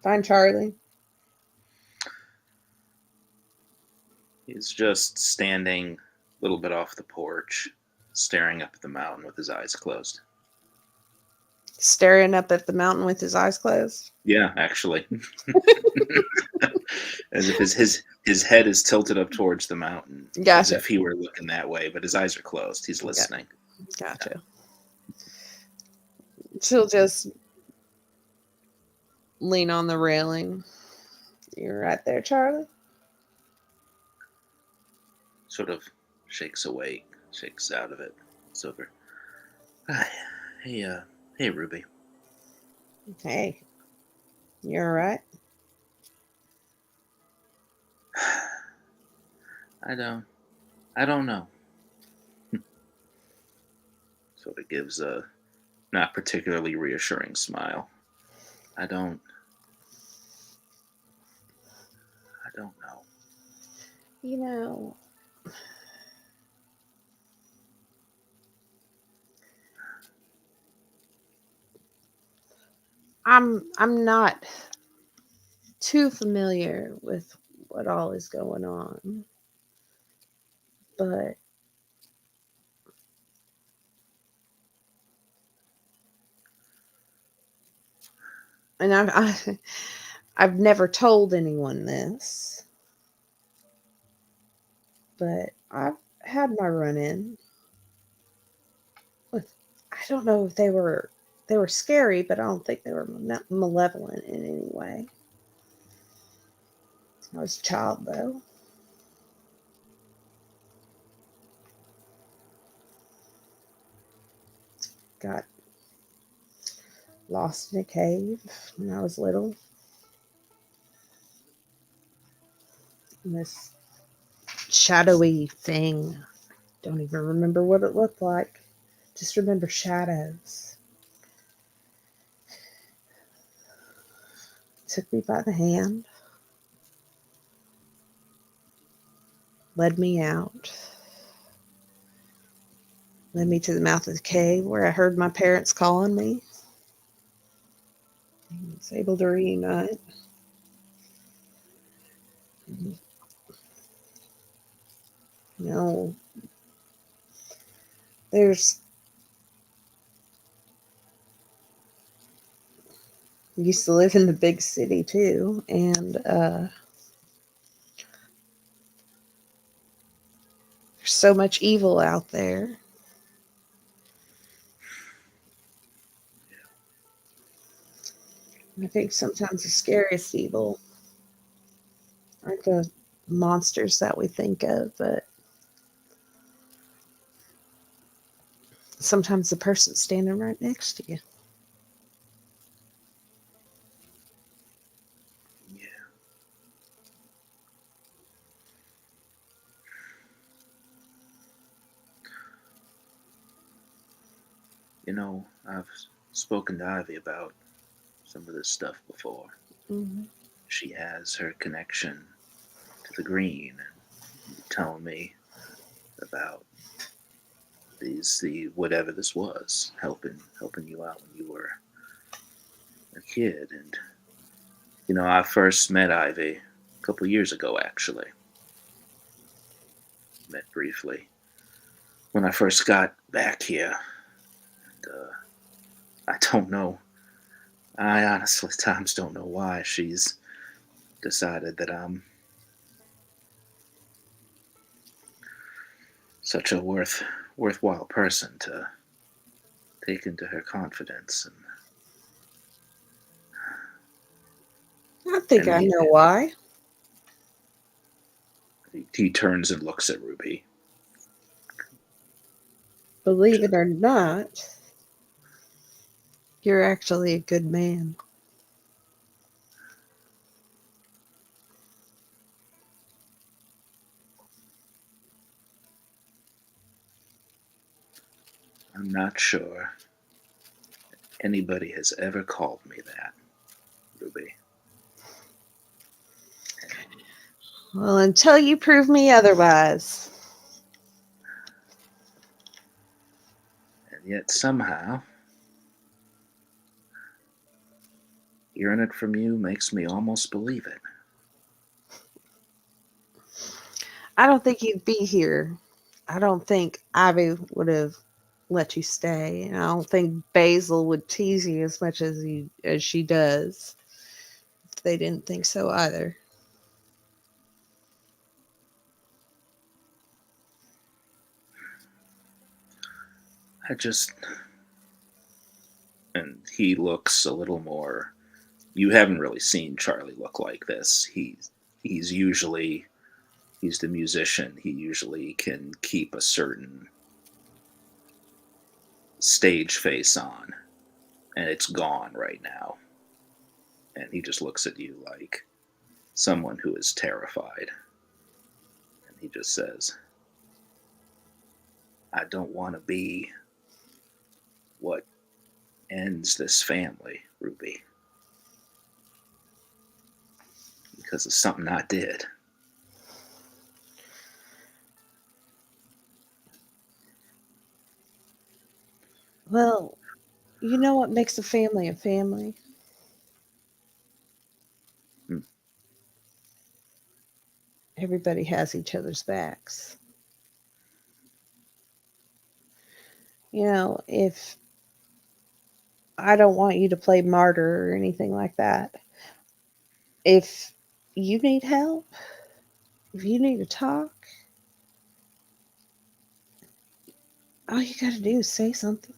Find Charlie. He's just standing a little bit off the porch, staring up at the mountain with his eyes closed. Staring up at the mountain with his eyes closed. Yeah, actually. As if his head is tilted up towards the mountain. As Gotcha. if he were looking that way, but his eyes are closed. He's listening. Gotcha. She'll just lean on the railing. You're right there, Charlie. Sort of shakes awake, shakes out of it. It's over. Hey, Ruby. Hey, you all right? I don't know. Sort of gives a not particularly reassuring smile. I don't know. You know, I'm not too familiar with what all is going on, but and I've never told anyone this, but I've had my run-in with. I don't know if they were scary, but I don't think they were malevolent in any way. I was a child though. Got lost in a cave when I was little. And this shadowy thing. Don't even remember what it looked like. Just remember shadows. Took me by the hand, led me out, led me to the mouth of the cave where I heard my parents calling me. I was able to reunite. You know, there's used to live in the big city too, and there's so much evil out there. I think sometimes the scariest evil aren't the monsters that we think of, but sometimes the person standing right next to you. Yeah. I've spoken to Ivy about some of this stuff before. Hmm. She has her connection to the green, and telling me about the whatever this was, helping you out when you were a kid. And I first met Ivy a couple years ago, actually. Met briefly when I first got back here. And, I don't know. I honestly times don't know why she's decided that I'm such a worthwhile person to take into her confidence. I think And I he know why. he turns and looks at Ruby. Believe it or not, you're actually a good man. I'm not sure anybody has ever called me that, Ruby. Well, until you prove me otherwise. And yet somehow, hearing it from you makes me almost believe it. I don't think you'd be here. I don't think Ivy would have let you stay, and I don't think Basil would tease you as much as she does. If they didn't think so either. I just, and he looks a little more. You haven't really seen Charlie look like this. He's usually he's the musician. He usually can keep a certain stage face on, and it's gone right now. And he just looks at you like someone who is terrified. And he just says, I don't want to be what ends this family, Ruby, because of something I did. Well, you know what makes a family a family? Hmm. Everybody has each other's backs. If I don't want you to play martyr or anything like that, if you need help, if you need to talk, all you got to do is say something.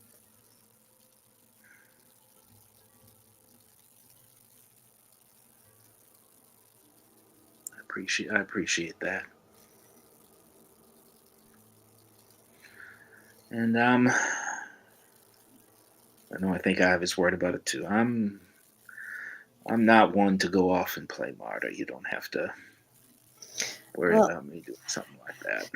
I appreciate that. And I know I think Ivy's worried about it too. I'm not one to go off and play martyr. You don't have to worry Well, about me doing something like that.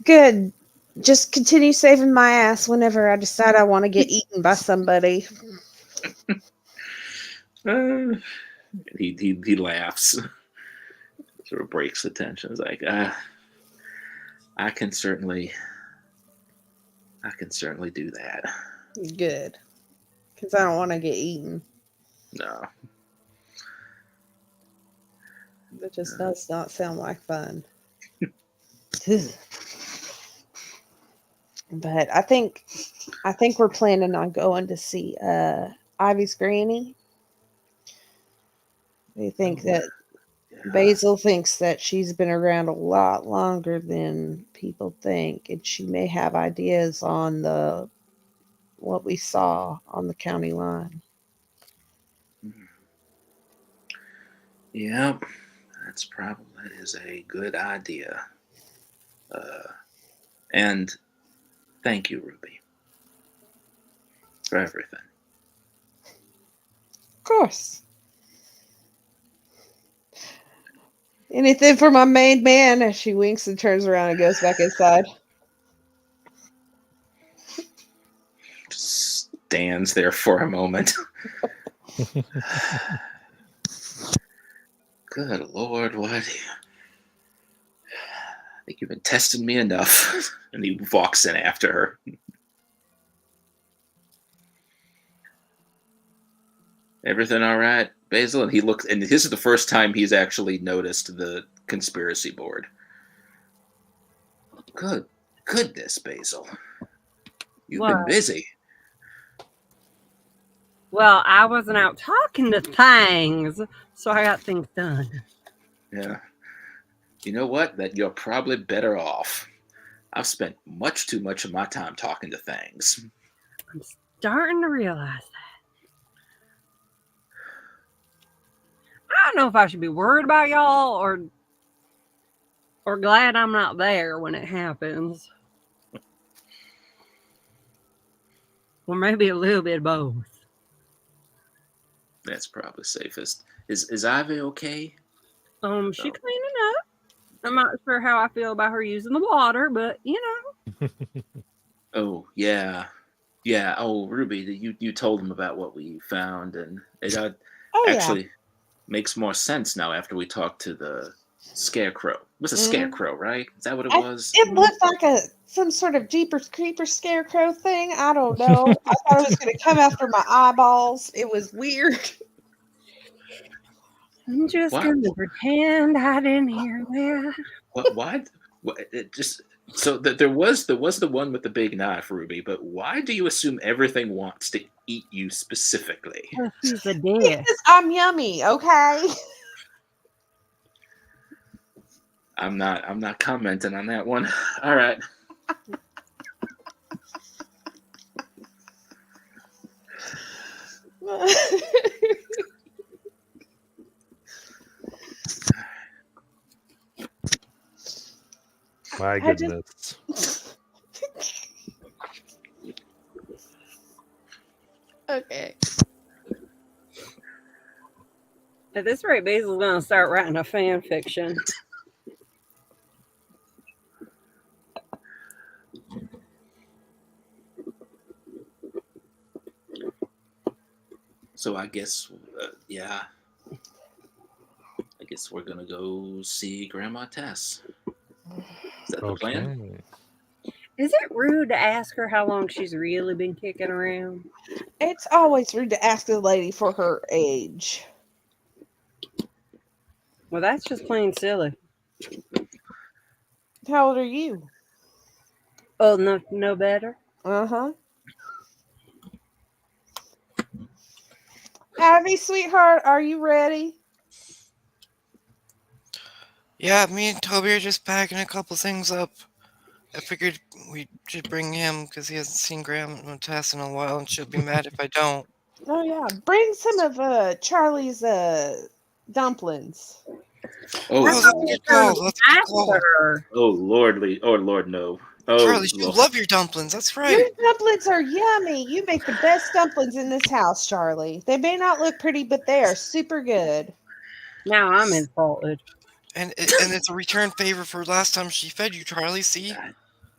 good. Just continue saving my ass whenever I decide I want to get eaten by somebody. He laughs, sort of breaks the tension. It's like, I can certainly I can certainly do that. Good. Because I don't want to get eaten. No. That just does not sound like fun. But I think we're planning on going to see Ivy's granny. They think Oh, that yeah. Basil thinks that she's been around a lot longer than people think, and she may have ideas on the, what we saw on the county line. Mhm. Yep, that is a good idea. And thank you, Ruby, for everything. Of course. Anything for my main man, as she winks and turns around and goes back inside. Stands there for a moment. Good Lord, what? I think you've been testing me enough. And he walks in after her. Everything all right, Basil? And he looks, and this is the first time he's actually noticed the conspiracy board. Goodness, Basil. You've been busy. Well, I wasn't out talking to things, so I got things done. Yeah. You know what? That you're probably better off. I've spent much too much of my time talking to things. I'm starting to realize that. I don't know if I should be worried about y'all or glad I'm not there when it happens. Or maybe a little bit of both. That's probably safest. Is Ivy okay? She cleaning up. I'm not sure how I feel about her using the water, but you know. Oh yeah. Yeah. Oh, Ruby, you told him about what we found, and it actually makes more sense now after we talked to the scarecrow. It was a scarecrow, right? Is that what it was? It looked like some sort of Jeepers Creepers scarecrow thing. I don't know. I thought it was going to come after my eyeballs. It was weird. I'm just going to pretend I didn't hear that. What? It just so that there was the one with the big knife, Ruby. But why do you assume everything wants to eat you specifically? He's a dick. Because I'm yummy, okay? I'm not commenting on that one. All right. My goodness. Okay. At this rate, Basil's going to start writing a fan fiction. So I guess, yeah. I guess we're gonna go see Grandma Tess. Is that the plan? Is it rude to ask her how long she's really been kicking around? It's always rude to ask a lady for her age. Well, that's just plain silly. How old are you? Oh, no better? Uh-huh. Abby, sweetheart, are you ready? Yeah, me and Toby are just packing a couple things up. I figured we should bring him because he hasn't seen Grandma Tess in a while, and she'll be mad if I don't. Oh yeah, bring some of Charlie's dumplings. Oh, that's a good call. That's a good call. Oh Lord, no. Oh, Charlie, you love your dumplings. That's right. Your dumplings are yummy. You make the best dumplings in this house, Charlie. They may not look pretty, but they are super good. Now I'm insulted. And it's a return favor for last time she fed you, Charlie. See?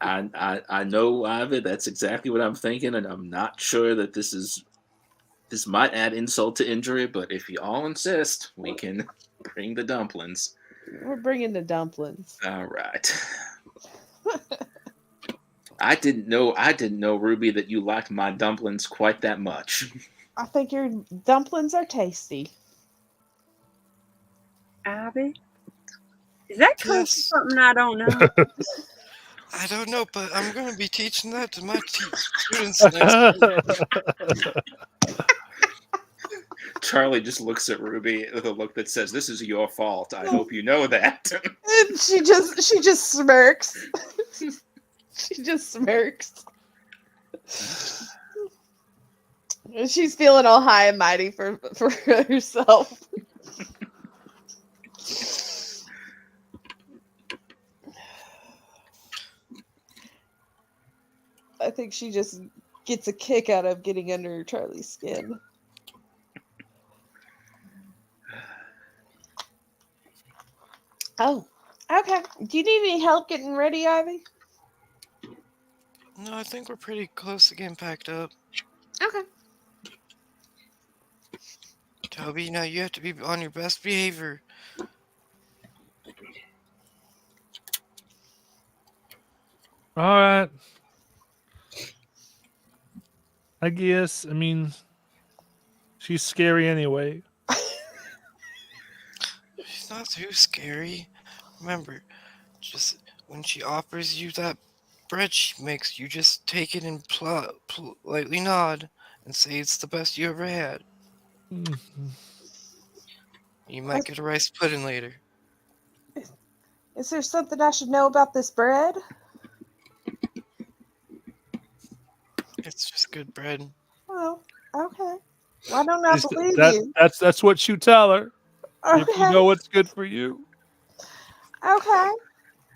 I know, Ivy. That's exactly what I'm thinking, and I'm not sure that this might add insult to injury. But if you all insist, we can bring the dumplings. We're bringing the dumplings. All right. I didn't know, Ruby, that you liked my dumplings quite that much. I think your dumplings are tasty. Abby? Is that close to something I don't know? I don't know, but I'm going to be teaching that to my students next week. Charlie just looks at Ruby with a look that says, "This is your fault. I hope you know that." And she just smirks. She just smirks. She's feeling all high and mighty for herself. I think she just gets a kick out of getting under Charlie's skin. Oh, okay. Do you need any help getting ready, Ivy? No, I think we're pretty close to getting packed up. Okay. Toby, now you have to be on your best behavior. All right. I guess. I mean, she's scary anyway. She's not too scary. Remember, just when she offers you that bread she makes, you just take it and politely nod and say it's the best you ever had. Mhm. You might get a rice pudding later. Is there something I should know about this bread? It's just good bread. Oh, okay. Why don't I Is believe that you? that's what you tell her. If you Okay. know what's good for you. Okay.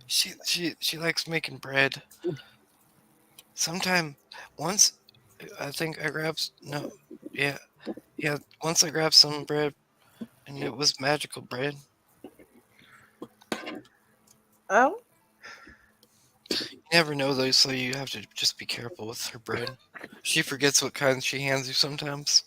She likes making bread. Sometime once I think I grabbed once I grabbed some bread and it was magical bread. Oh, You never know though, so you have to just be careful with her bread. She forgets what kind she hands you sometimes.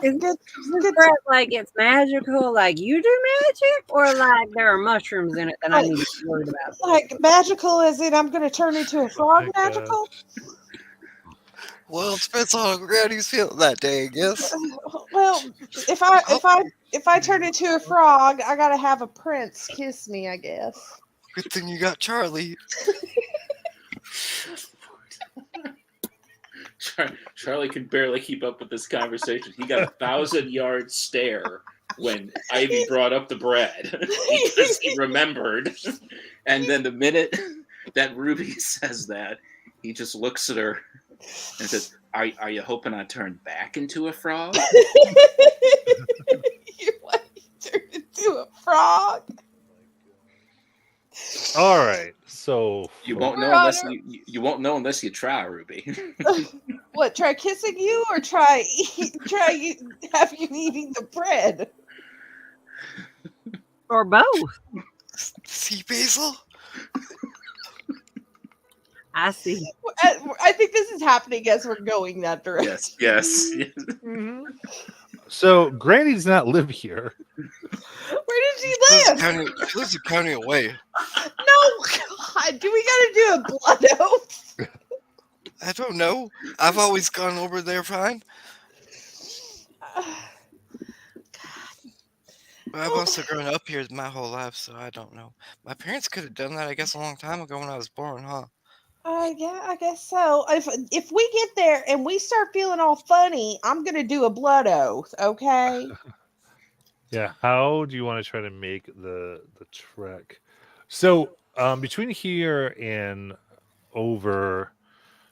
Is good. this bread like it's magical, like you do magic, or like there are mushrooms in it that I need to be worried about? Like magical as in I'm going to turn into a frog my God. magical? Well, it depends on how Granny's feeling that day, I guess. Well, if I turn into a frog, I got to have a prince kiss me, I guess. Good thing you got Charlie. Charlie can barely keep up with this conversation. He got a 1,000-yard stare when Ivy brought up the bread because he remembered. And then the minute that Ruby says that, he just looks at her and says, Are you hoping I turn back into a frog? You want to turn into a frog? All right. So You won't We're know on unless you won't know unless you try, Ruby. What? Try kissing you, or have you eating the bread? Or both? See, Basil? I see. I think this is happening as we're going that direction. Yes. So Granny does not live here. Where did she She live? lives a county away. No, God, do we gotta do a blood oath? I don't know. I've always gone over there fine. But I've also grown up here my whole life, so I don't know. My parents could have done that, I guess, a long time ago when I was born, huh? Yeah, I guess so. If we get there and we start feeling all funny, I'm gonna do a blood oath. Okay. Yeah. How do you want to try to make the trek? So between here and over,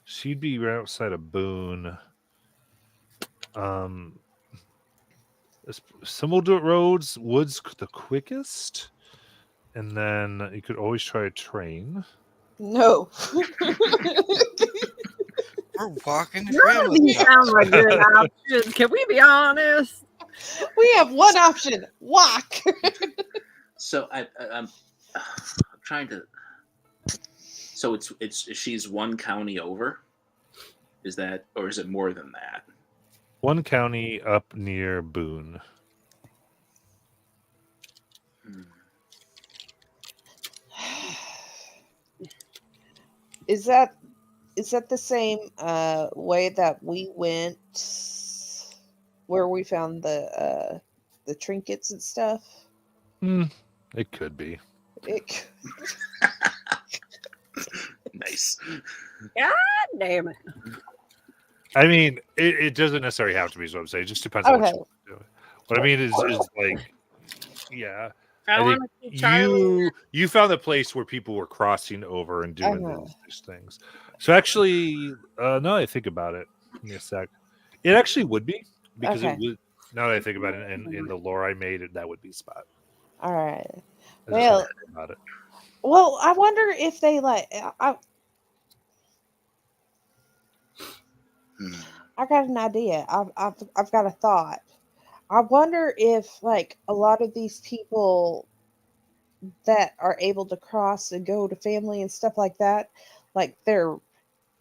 she'd be right outside of Boone. Some will do it roads, woods the quickest, and then you could always try a train. No. We're walking to None of these Grandma's. sound like good options. Can we be honest? We have one option: walk. So I'm trying to. So she's one county over. Is that, or is it more than that? One county up near Boone. Is that the same way that we went, where we found the trinkets and stuff? It could be. It, Nice. God damn it. I mean, it doesn't necessarily have to be, is what I'm saying. It just depends on what Okay. you want to do. What I mean is like, yeah. I I want think to see Charlie. you found a place where people were crossing over and doing Uh-huh. these things. So actually, now that I think about it, give me a sec. It actually would be, because Okay. it would. Now that I think about it, in the lore I made, that would be a spot. All right. I just Well, had to think about it. Well, I wonder if they like. I got an idea. I've got a thought. I wonder if like a lot of these people that are able to cross and go to family and stuff like that, like their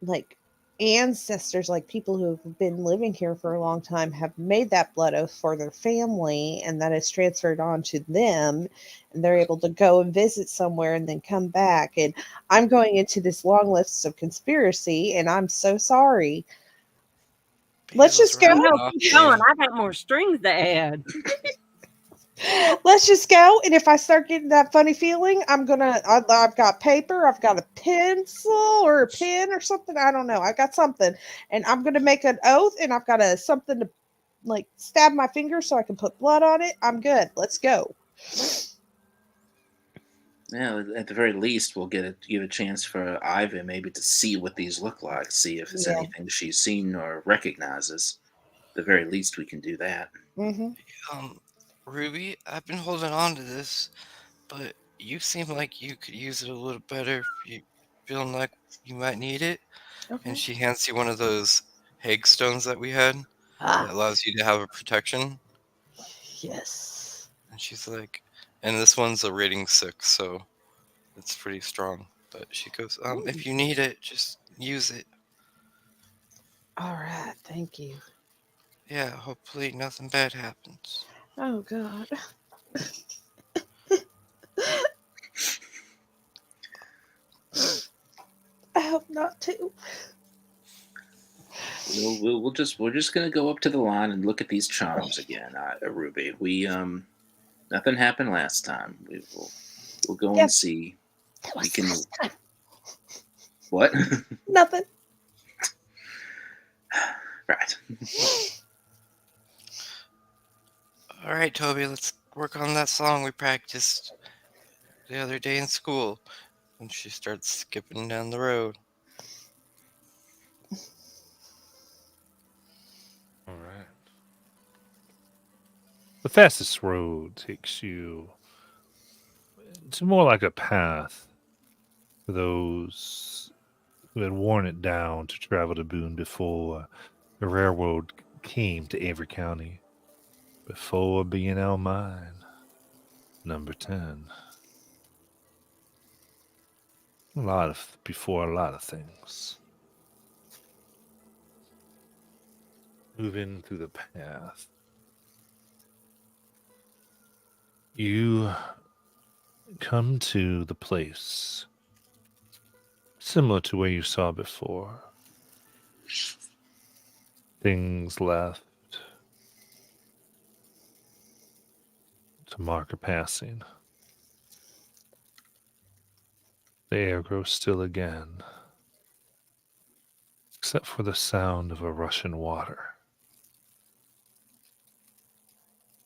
like ancestors, like people who have been living here for a long time, have made that blood oath for their family, and that is transferred on to them, and they're able to go and visit somewhere and then come back. And I'm going into this long list of conspiracy, and I'm so sorry. Let's Basil's just Oh go. right no, off, keep going. man. I got more strings to add. Let's just go. And if I start getting that funny feeling, I've got paper, I've got a pencil or a pen or something. I don't know. I got something, and I'm gonna make an oath, and I've got something to like stab my finger so I can put blood on it. I'm good. Let's go. Yeah, at the very least, we'll give a chance for Ivy maybe to see what these look like, see if it's Yeah. anything she's seen or recognizes. At the very least, we can do that. Mm-hmm. Um, Ruby, I've been holding on to this, but you seem like you could use it a little better if you feeling like you might need it. And Okay. she hands you one of those Hag stones that we had that Ah, allows you to have a protection. yes. And she's like, and this one's a rating 6, so it's pretty strong. But she goes, if you need it, just use it. All right. Thank you. Yeah, hopefully nothing bad happens. Oh God. I hope not to. We're just gonna go up to the line and look at these charms again, Ruby. We nothing happened last time. We'll go and Yes. see. That We was can last time. what? Nothing. Right. All right, Toby, let's work on that song we practiced the other day in school. And she starts skipping down the road. All right. The fastest road takes you to more like a path for those who had worn it down to travel to Boone before the railroad came to Avery County, before B&L Mine, number 10. Before a lot of things. Moving through the path. You come to the place similar to where you saw before. Things left to mark a passing. The air grows still again, except for the sound of a rushing water.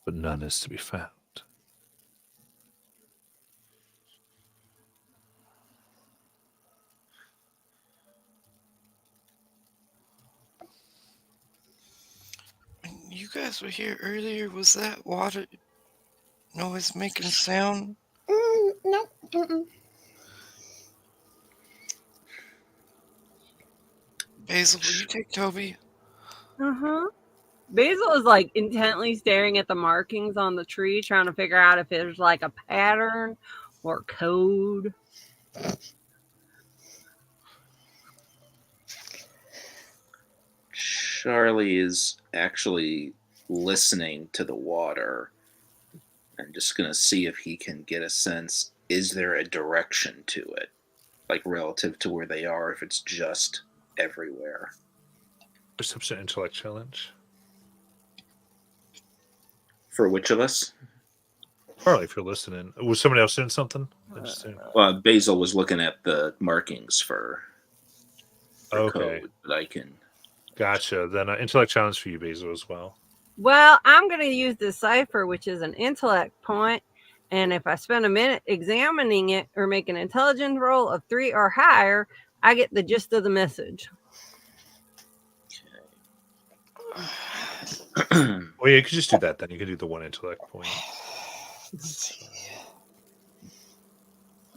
But none is to be found. When you guys were here earlier, was that water noise making sound? No. Mm-mm. Basil, will you take Toby? Uh-huh. Basil is like intently staring at the markings on the tree, trying to figure out if there's like a pattern or code. Charlie is actually listening to the water and just gonna see if he can get a sense. Is there a direction to it, like relative to where they are? If it's just everywhere. Perception intellect challenge. For which of us? Charlie, if you're listening. Was somebody else doing something? Interesting. Basil was looking at the markings for Okay. code, but I can. Gotcha. Then intellect challenge for you, Basil, as well. Well, I'm going to use the cipher, which is an intellect point, and if I spend a minute examining it or make an intelligence roll of 3 or higher, I get the gist of the message. Well, yeah, you could just do that then. You could do the one intellect point.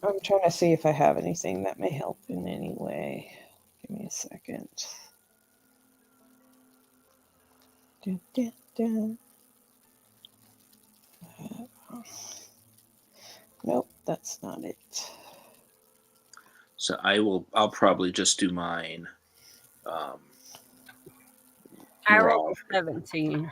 I'm trying to see if I have anything that may help in any way. Give me a second. Dun, dun, dun. Nope, that's not it. So I'll probably just do mine. I Raw. rolled a 17.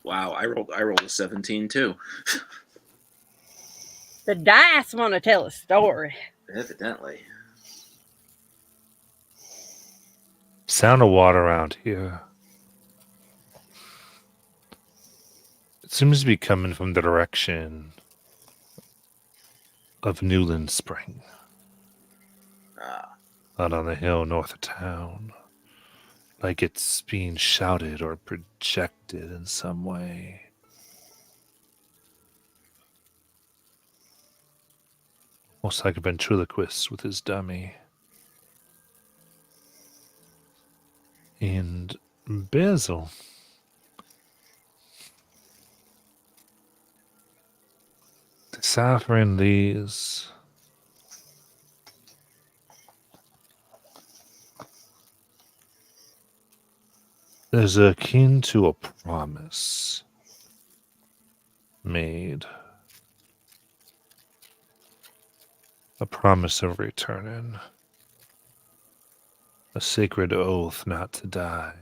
Wow, I rolled a 17 too. The dice want to tell a story. Evidently. Sound of water around here. It seems to be coming from the direction of Newland Spring, Ah, out on the hill north of town. Like it's being shouted or projected in some way. Almost like a ventriloquist with his dummy. And Basil. Deciphering these. There's akin to a promise made. A promise of returning. A sacred oath not to die.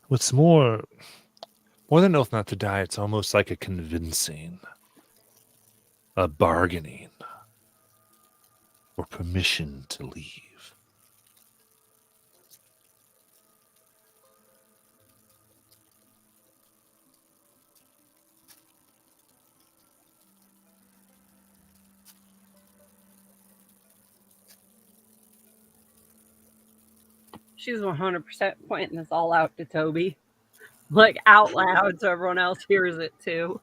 What's more than oath not to die, it's almost like a convincing, a bargaining, or permission to leave. She's 100% pointing this all out to Toby. Like out loud so everyone else hears it too.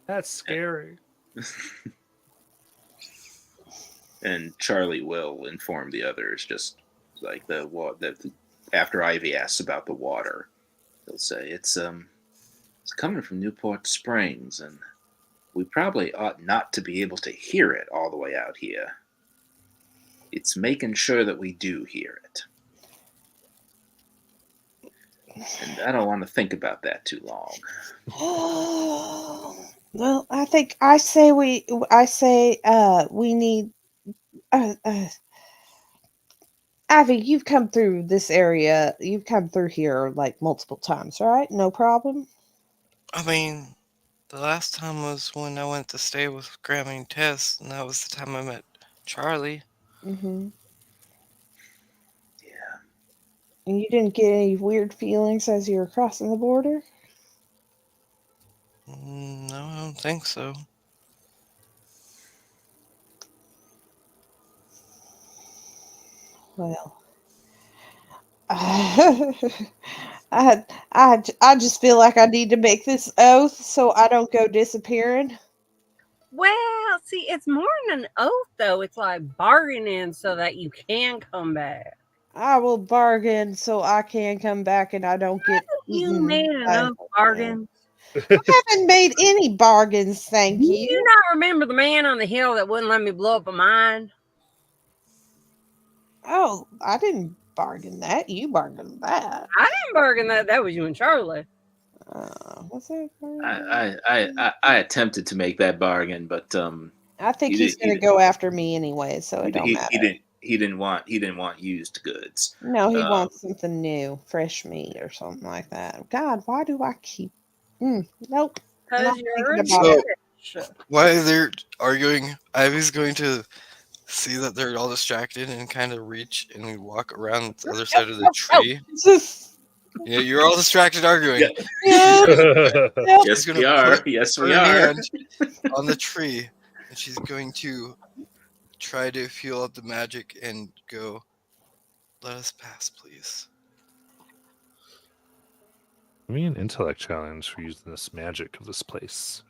That's scary. and Charlie will inform the others. Just like after Ivy asks about the water, he'll say it's coming from Newport Springs, and we probably ought not to be able to hear it all the way out here. It's making sure that we do hear it. And I don't want to think about that too long. Well, I say we need Ivy, you've come through this area. You've come through here like multiple times, right? No problem. I mean, the last time was when I went to stay with Grandma and Tess, and that was the time I met Charlie. Mm-hmm. Yeah. And you didn't get any weird feelings as you were crossing the border? No, I don't think so. Well, I just feel like I need to make this oath so I don't go disappearing. Well, see, it's more than an oath, though. It's like bargaining so that you can come back. I will bargain so I can come back and I don't get You eaten. made enough bargains. I haven't made any bargains, thank Do you. you not remember the man on the hill that wouldn't let me blow up a mine? Oh, I didn't bargain that. You bargained that. I didn't bargain that. That was you and Charlie. What's that? I attempted to make that bargain, but I think he he's did- going to go after me anyway, so it don't he matter. didn't want used goods. No, he wants something new, fresh meat or something like that. God, why do I keep? Nope. Because Not you're a thinking about So, bitch. while they're arguing, Ivy's going to see that they're all distracted and kind of reach and walk around the other side of the tree. Yeah, you're all distracted arguing. Yeah. Yep. Yes, She's we gonna are. put Yes, her we are. hand on the tree, and she's going to try to feel out the magic and go, "Let us pass, please." Give me an intellect challenge for using this magic of this place.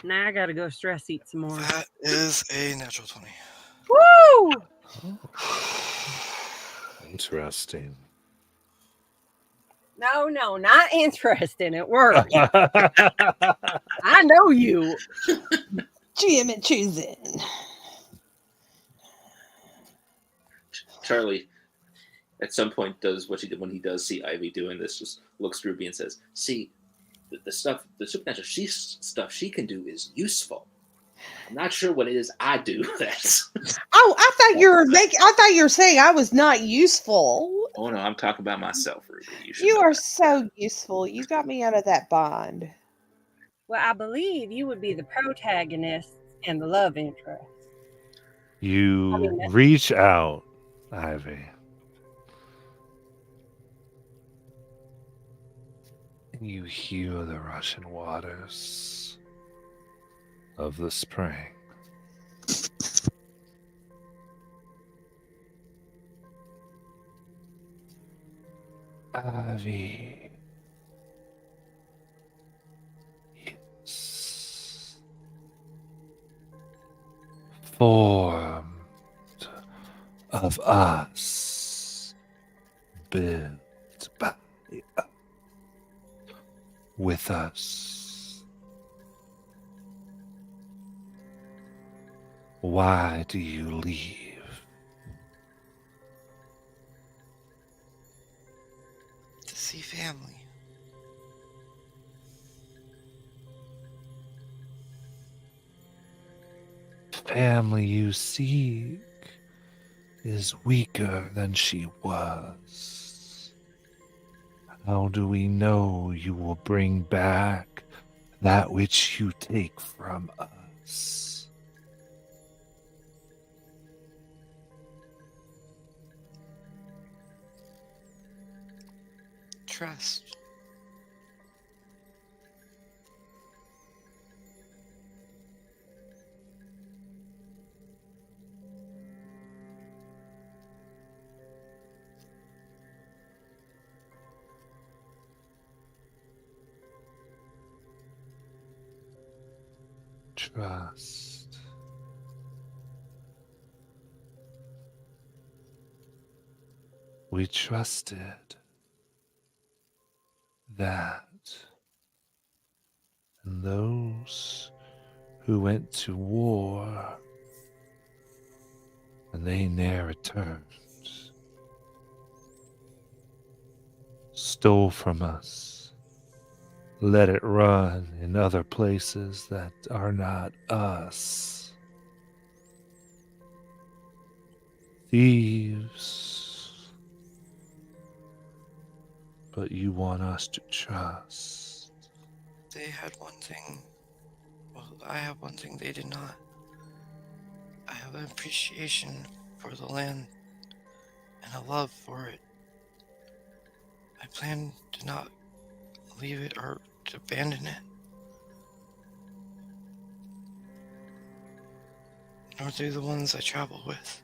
Now I gotta go stress eat some more. That is a natural 20. Woo! Interesting. No, not interesting. It works. I know you. Jim and choosing. Charlie, at some point, does what he did when he does see Ivy doing this. Just looks through me and says, "See, the stuff, the supernatural stuff she can do is useful. I'm not sure what it is I do. That's Oh, I thought you were saying I was not useful. oh no, I'm talking about myself, Ruby. You know are that. so useful. You got me out of that bond. Well, I believe you would be the protagonist and the love interest. You reach out, Ivy. And you hear the rushing waters of the spring. Ivy is formed of us, built by us, with us. Why do you leave? To see family. Family you seek is weaker than she was. How do we know you will bring back that which you take from us? Trust. Trust. We trusted that, and those who went to war and they ne'er returned, stole from us, let it run in other places that are not us. Thieves, but you want us to trust. They had one thing. Well, I have one thing they did not. I have an appreciation for the land and a love for it. I plan to not leave it or to abandon it. Nor do the ones I travel with.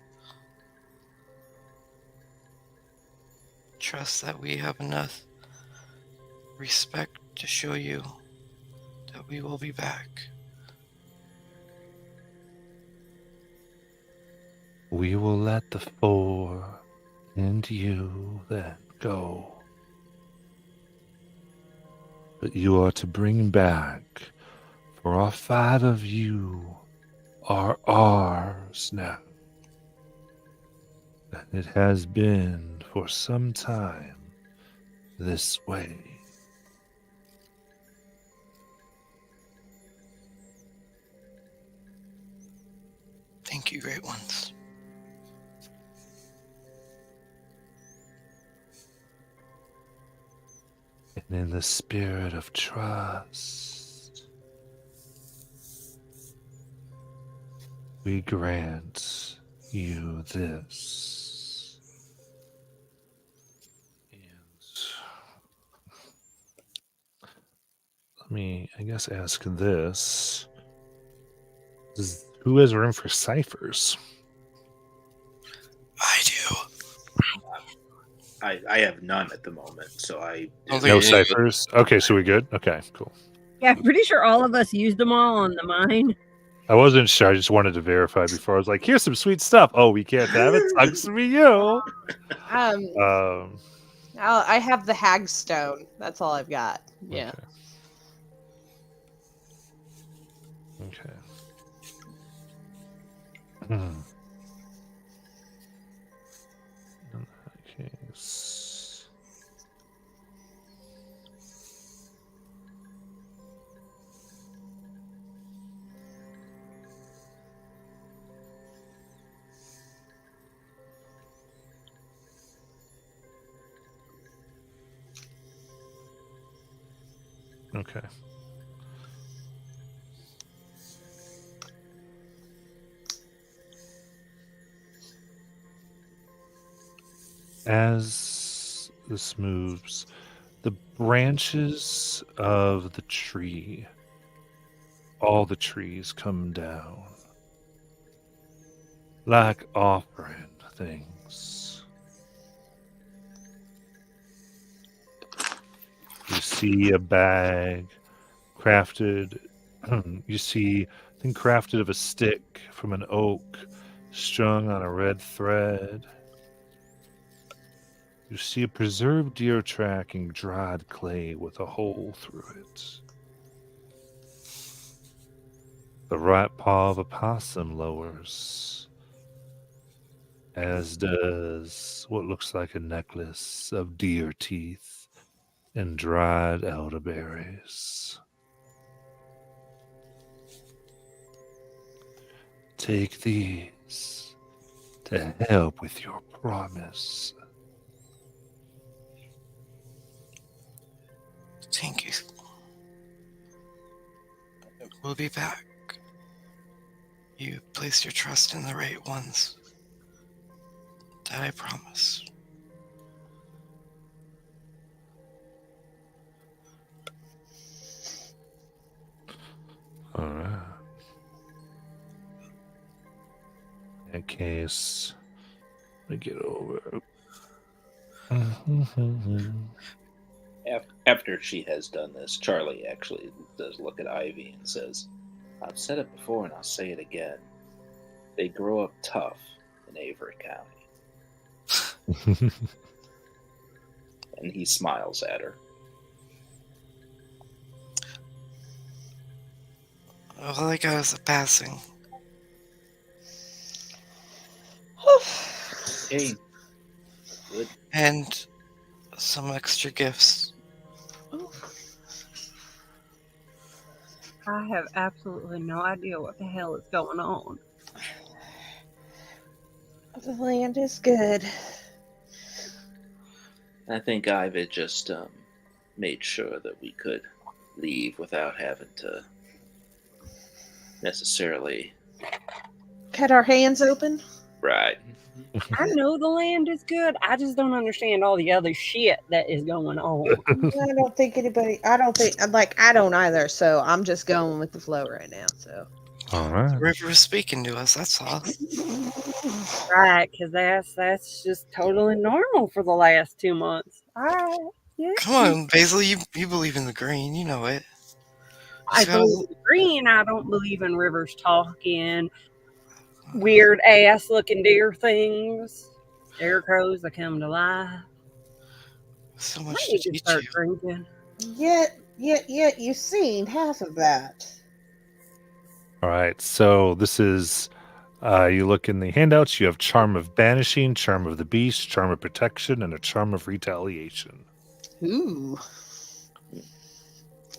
Trust that we have enough respect to show you that we will be back. We will let the four and you then go. But you are to bring back, for all 5 of you are ours now. And it has been for some time this way. Thank you, great ones. And in the spirit of trust, we grant you this. And let me, I guess, ask this. Who has room for ciphers? I do. I have none at the moment, so I I don't No think any of ciphers. Okay, so we good. Okay, cool. Yeah, I'm pretty sure all of us used them all on the mine. I wasn't sure. I just wanted to verify before. I was like, "Here's some sweet stuff." Oh, we can't have it. Sucks to be you. Um, Um. I have the hagstone. That's all I've got. Yeah. Okay. Okay. Hmm. In that case. Okay. As this moves, the branches of the tree, all the trees come down like offering things. You see a bag crafted, you see, I think crafted of a stick from an oak strung on a red thread. You see a preserved deer tracking dried clay with a hole through it. The right paw of a possum lowers, as does what looks like a necklace of deer teeth and dried elderberries. Take these to help with your promise. Thank you. We'll be back. You placed your trust in the right ones. That I promise. All right. In that case, let me get over. After she has done this, Charlie actually does look at Ivy and says, "I've said it before and I'll say it again. They grow up tough in Avery County." And he smiles at her. All I got is a passing. Hey, good. And some extra gifts. I have absolutely no idea what the hell is going on. The land is good. I think Ivy just made sure that we could leave without having to necessarily. Cut our hands open. Right. I know the land is good. I just don't understand all the other shit that is going on. I don't think anybody. I don't think. I don't either. So I'm just going with the flow right now. So. All The right. river is speaking to us, that's all. Right, because that's just totally normal for the last 2 months. All right. Yeah. Come on, Basil, you believe in the green, you know it. I So, believe in green. I don't believe in rivers talking, weird ass looking deer things, scarecrows that come to life. so I much to need to teach start you. drinking. Yet, you've seen half of that. All right. So this is, you look in the handouts, you have Charm of Banishing, Charm of the Beast, Charm of Protection, and a Charm of Retaliation. Ooh.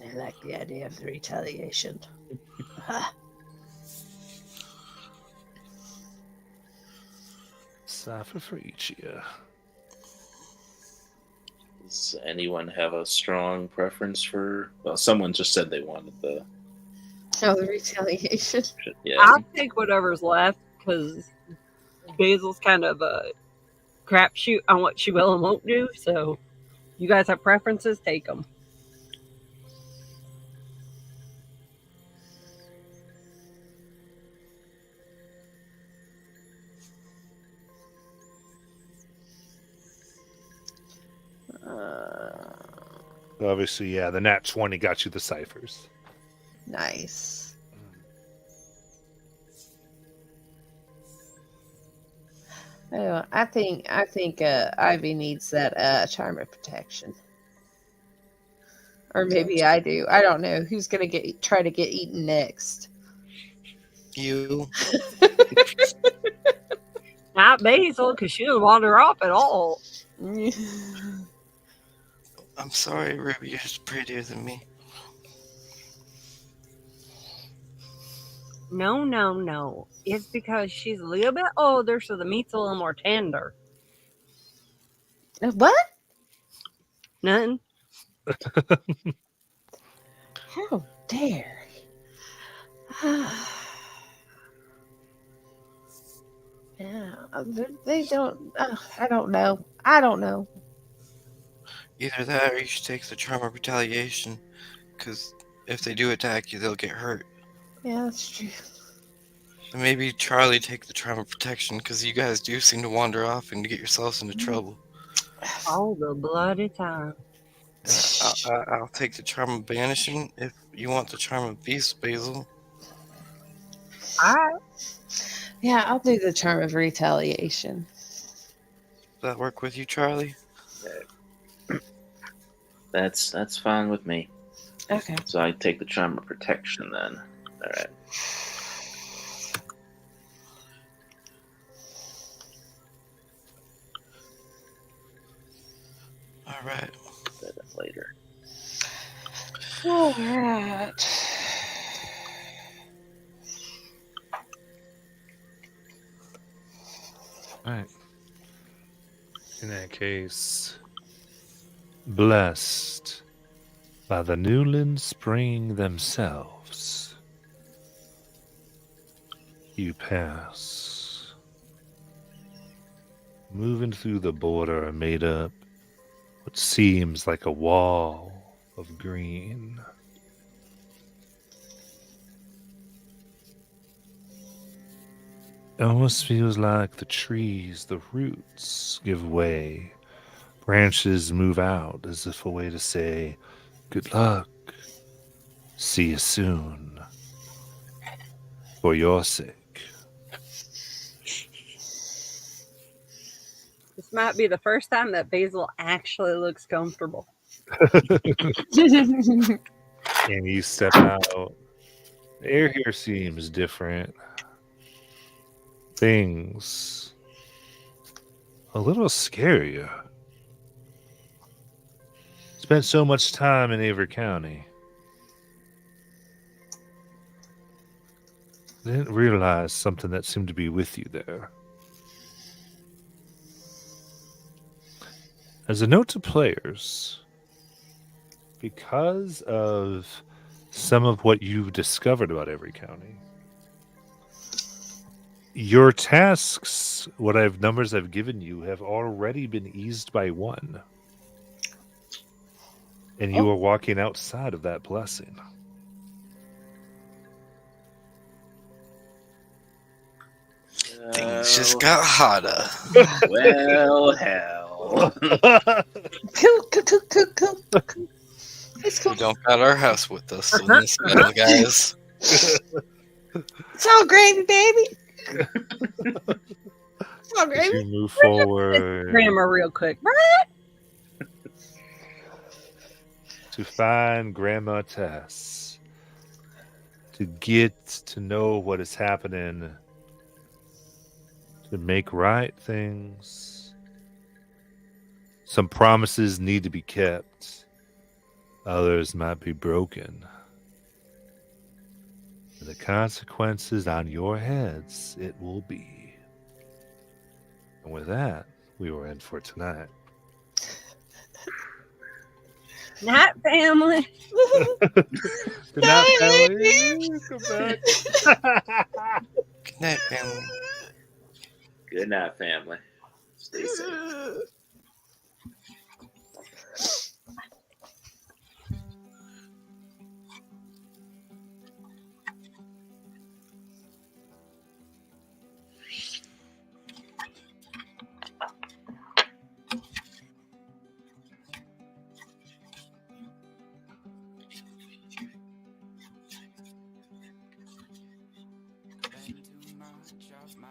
I like the idea of the retaliation. Cipher for each of you. Does anyone have a strong preference for? Well, someone just said they wanted the. Oh, the retaliation. Yeah. I'll take whatever's left because Basil's kind of a crapshoot on what she will and won't do. So, you guys have preferences, take them. Obviously, yeah, the nat 20 got you the ciphers. Nice. Oh, I think Ivy needs that charm of protection. Or maybe I do. I don't know. Who's gonna try to get eaten next? You. Not Basil, because she'll wander off at all. I'm sorry, Ruby. You're just prettier than me. No. It's because she's a little bit older, so the meat's a little more tender. What? Nothing. How dare yeah, they don't. I don't know. I don't know. Either that or you should take the charm of retaliation. Because if they do attack you, they'll get hurt. Yeah, that's true. And maybe Charlie take the charm of protection. Because you guys do seem to wander off and get yourselves into trouble. All the bloody time. I'll take the charm of banishing if you want the charm of beast, Basil. All right. Yeah, I'll do the charm of retaliation. Does that work with you, Charlie? That's fine with me. Okay. So I take the charm of protection then. All right. All right. Set it later. All right. All right. In that case, blessed by the Newland Spring themselves, you pass, moving through the border made up what seems like a wall of green. It almost feels like the trees, the roots give way. Branches move out as if a way to say, good luck, see you soon, for your sake. This might be the first time that Basil actually looks comfortable. And you step out. The air here seems different. Things a little scarier. Spent so much time in Avery County. Didn't realize something that seemed to be with you there. As a note to players, because of some of what you've discovered about Avery County, your tasks, numbers I've given you, have already been eased by 1. And you are walking outside of that blessing. Things just got hotter. Well, hell. Cool. It's cool. We don't got our house with us in this battle, guys. It's all gravy, baby. It's all As gravy. you move forward Grammar real quick. to find Grandma Tess, to get to know what is happening, to make right things. Some promises need to be kept, others might be broken. And the consequences on your heads it will be. And with that, we will end for tonight. Night, family. Good night, family. Come back. Good night, family. Good night, family. Stay safe. of my